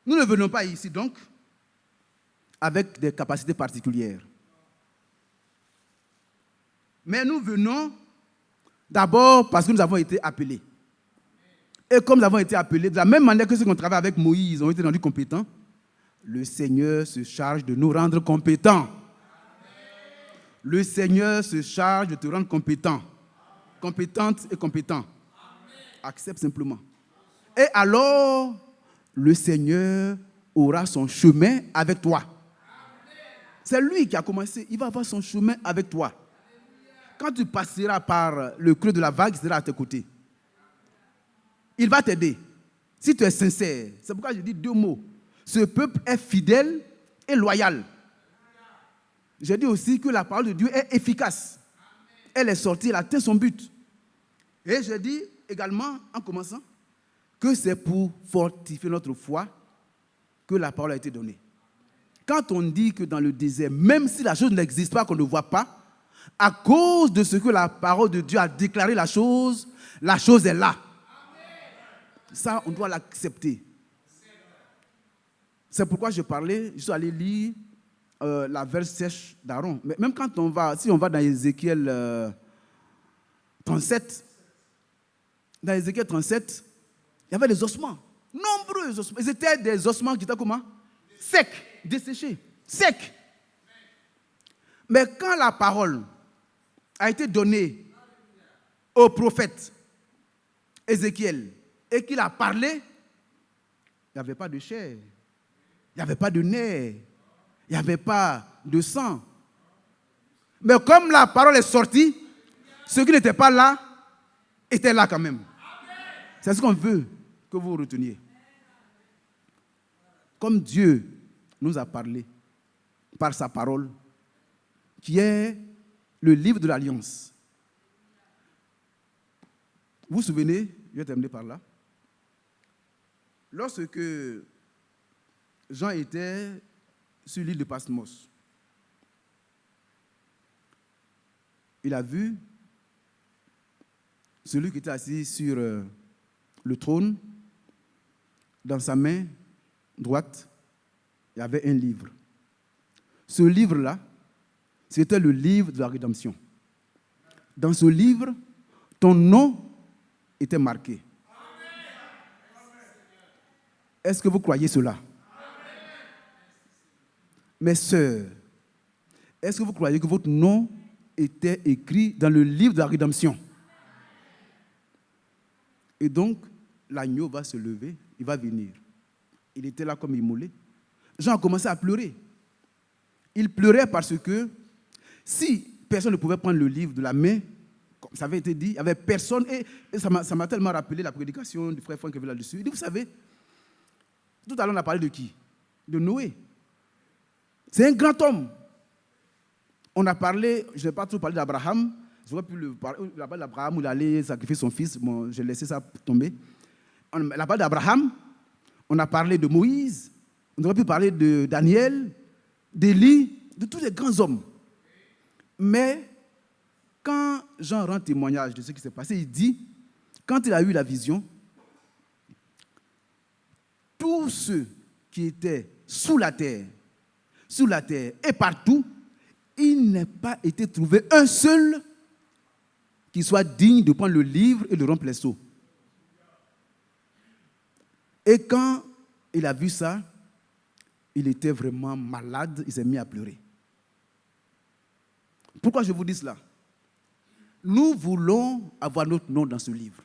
Nous ne venons pas ici donc avec des capacités particulières. Mais nous venons d'abord parce que nous avons été appelés. Et comme nous avons été appelés, de la même manière que ceux qui ont travaillé avec Moïse ont été rendus compétents, le Seigneur se charge de nous rendre compétents. Le Seigneur se charge de te rendre compétent. Compétente et compétent. Accepte simplement. Et alors, le Seigneur aura son chemin avec toi. C'est lui qui a commencé. Il va avoir son chemin avec toi. Quand tu passeras par le creux de la vague, il sera à tes côtés. Il va t'aider. Si tu es sincère. C'est pourquoi je dis 2 mots. Ce peuple est fidèle et loyal. Je dis aussi que la parole de Dieu est efficace. Elle est sortie, elle a atteint son but. Et je dis également, en commençant, que c'est pour fortifier notre foi que la parole a été donnée. Quand on dit que dans le désert, même si la chose n'existe pas, qu'on ne voit pas, à cause de ce que la parole de Dieu a déclaré la chose est là. Ça, on doit l'accepter. C'est pourquoi je suis allé lire la verse sèche d'Aaron. Mais même quand si on va dans Ézéchiel 37, dans Ézéchiel 37, il y avait des ossements, nombreux ossements. C'était des ossements qui étaient comment? Secs, desséchés, secs. Mais quand la parole a été donnée au prophète Ézéchiel et qu'il a parlé, il n'y avait pas de chair, il n'y avait pas de nerfs, il n'y avait pas de sang. Mais comme la parole est sortie, ceux qui n'étaient pas là étaient là quand même. C'est ce qu'on veut que vous reteniez. Comme Dieu nous a parlé par sa parole, qui est le livre de l'Alliance. Vous vous souvenez, je vais terminer par là. Lorsque Jean était sur l'île de Patmos, il a vu celui qui était assis sur le trône. Dans sa main droite, il y avait un livre. Ce livre-là, c'était le livre de la rédemption. Dans ce livre, ton nom était marqué. Est-ce que vous croyez cela? Mes sœurs, est-ce que vous croyez que votre nom était écrit dans le livre de la rédemption? Et donc, l'agneau va se lever, il va venir. Il était là comme immolé. Jean a commencé à pleurer. Il pleurait parce que si personne ne pouvait prendre le livre de la main, comme ça avait été dit, il n'y avait personne. Et ça m'a tellement rappelé la prédication du frère Franck qui avait là-dessus. Il dit, vous savez, tout à l'heure on a parlé de qui? De Noé. C'est un grand homme. On a parlé, je n'ai pas trop parlé d'Abraham. J'aurais pu parler d'Abraham où il allait sacrifier son fils. Bon, j'ai laissé ça tomber. On a parlé d'Abraham. On a parlé de Moïse. On aurait pu parler de Daniel, d'Élie, de tous les grands hommes. Mais quand Jean rend témoignage de ce qui s'est passé, il dit, quand il a eu la vision, tous ceux qui étaient sous la terre et partout, il n'a pas été trouvé un seul qui soit digne de prendre le livre et de rompre les sceaux. Et quand il a vu ça, il était vraiment malade, il s'est mis à pleurer. Pourquoi je vous dis cela? Nous voulons avoir notre nom dans ce livre.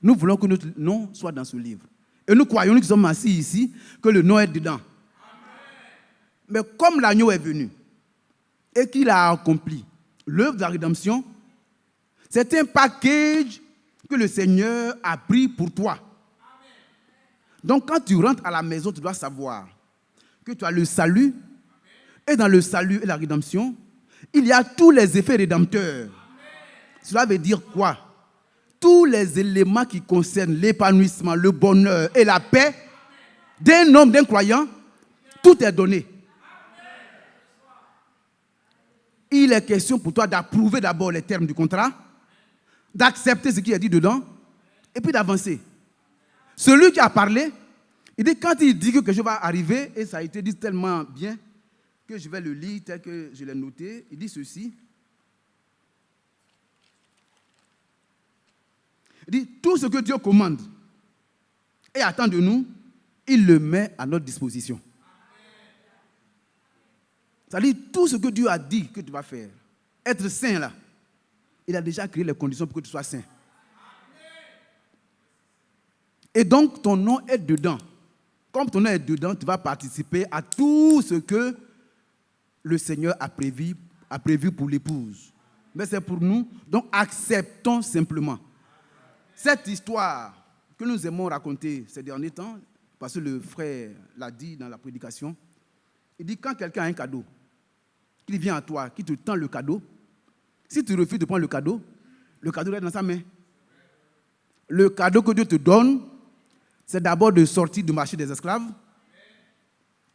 Nous voulons que notre nom soit dans ce livre. Et nous croyons, nous qui sommes assis ici, que le nom est dedans. Mais comme l'agneau est venu et qu'il a accompli l'œuvre de la rédemption, c'est un package que le Seigneur a pris pour toi. Donc quand tu rentres à la maison, tu dois savoir que tu as le salut, et dans le salut et la rédemption, il y a tous les effets rédempteurs. Cela veut dire quoi? Tous les éléments qui concernent l'épanouissement, le bonheur et la paix d'un homme, d'un croyant, tout est donné. Il est question pour toi d'approuver d'abord les termes du contrat, d'accepter ce qui est dit dedans, et puis d'avancer. Celui qui a parlé, il dit quand il dit que quelque chose va arriver, et ça a été dit tellement bien que je vais le lire tel que je l'ai noté, il dit ceci. Il dit tout ce que Dieu commande et attend de nous, il le met à notre disposition. C'est-à-dire tout ce que Dieu a dit que tu vas faire, être saint là, il a déjà créé les conditions pour que tu sois saint. Et donc, ton nom est dedans. Comme ton nom est dedans, tu vas participer à tout ce que le Seigneur a prévu pour l'épouse. Mais c'est pour nous. Donc, acceptons simplement. Cette histoire que nous aimons raconter ces derniers temps, parce que le frère l'a dit dans la prédication, il dit quand quelqu'un a un cadeau, qu'il vient à toi, qu'il te tend le cadeau, si tu refuses de prendre le cadeau reste dans sa main. Le cadeau que Dieu te donne, c'est d'abord de sortir du marché des esclaves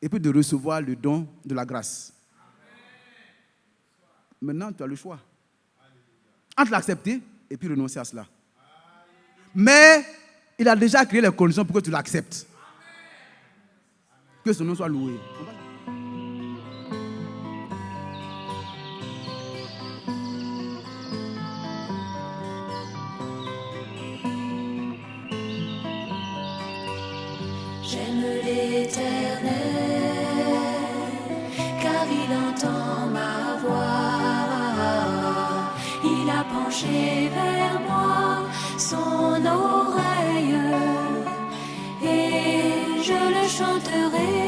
et puis de recevoir le don de la grâce. Maintenant, tu as le choix entre l'accepter et puis renoncer à cela. Mais il a déjà créé les conditions pour que tu l'acceptes. Que son nom soit loué. J'aime l'Éternel, car il entend ma voix. Il a penché vers moi son oreille, et je le chanterai.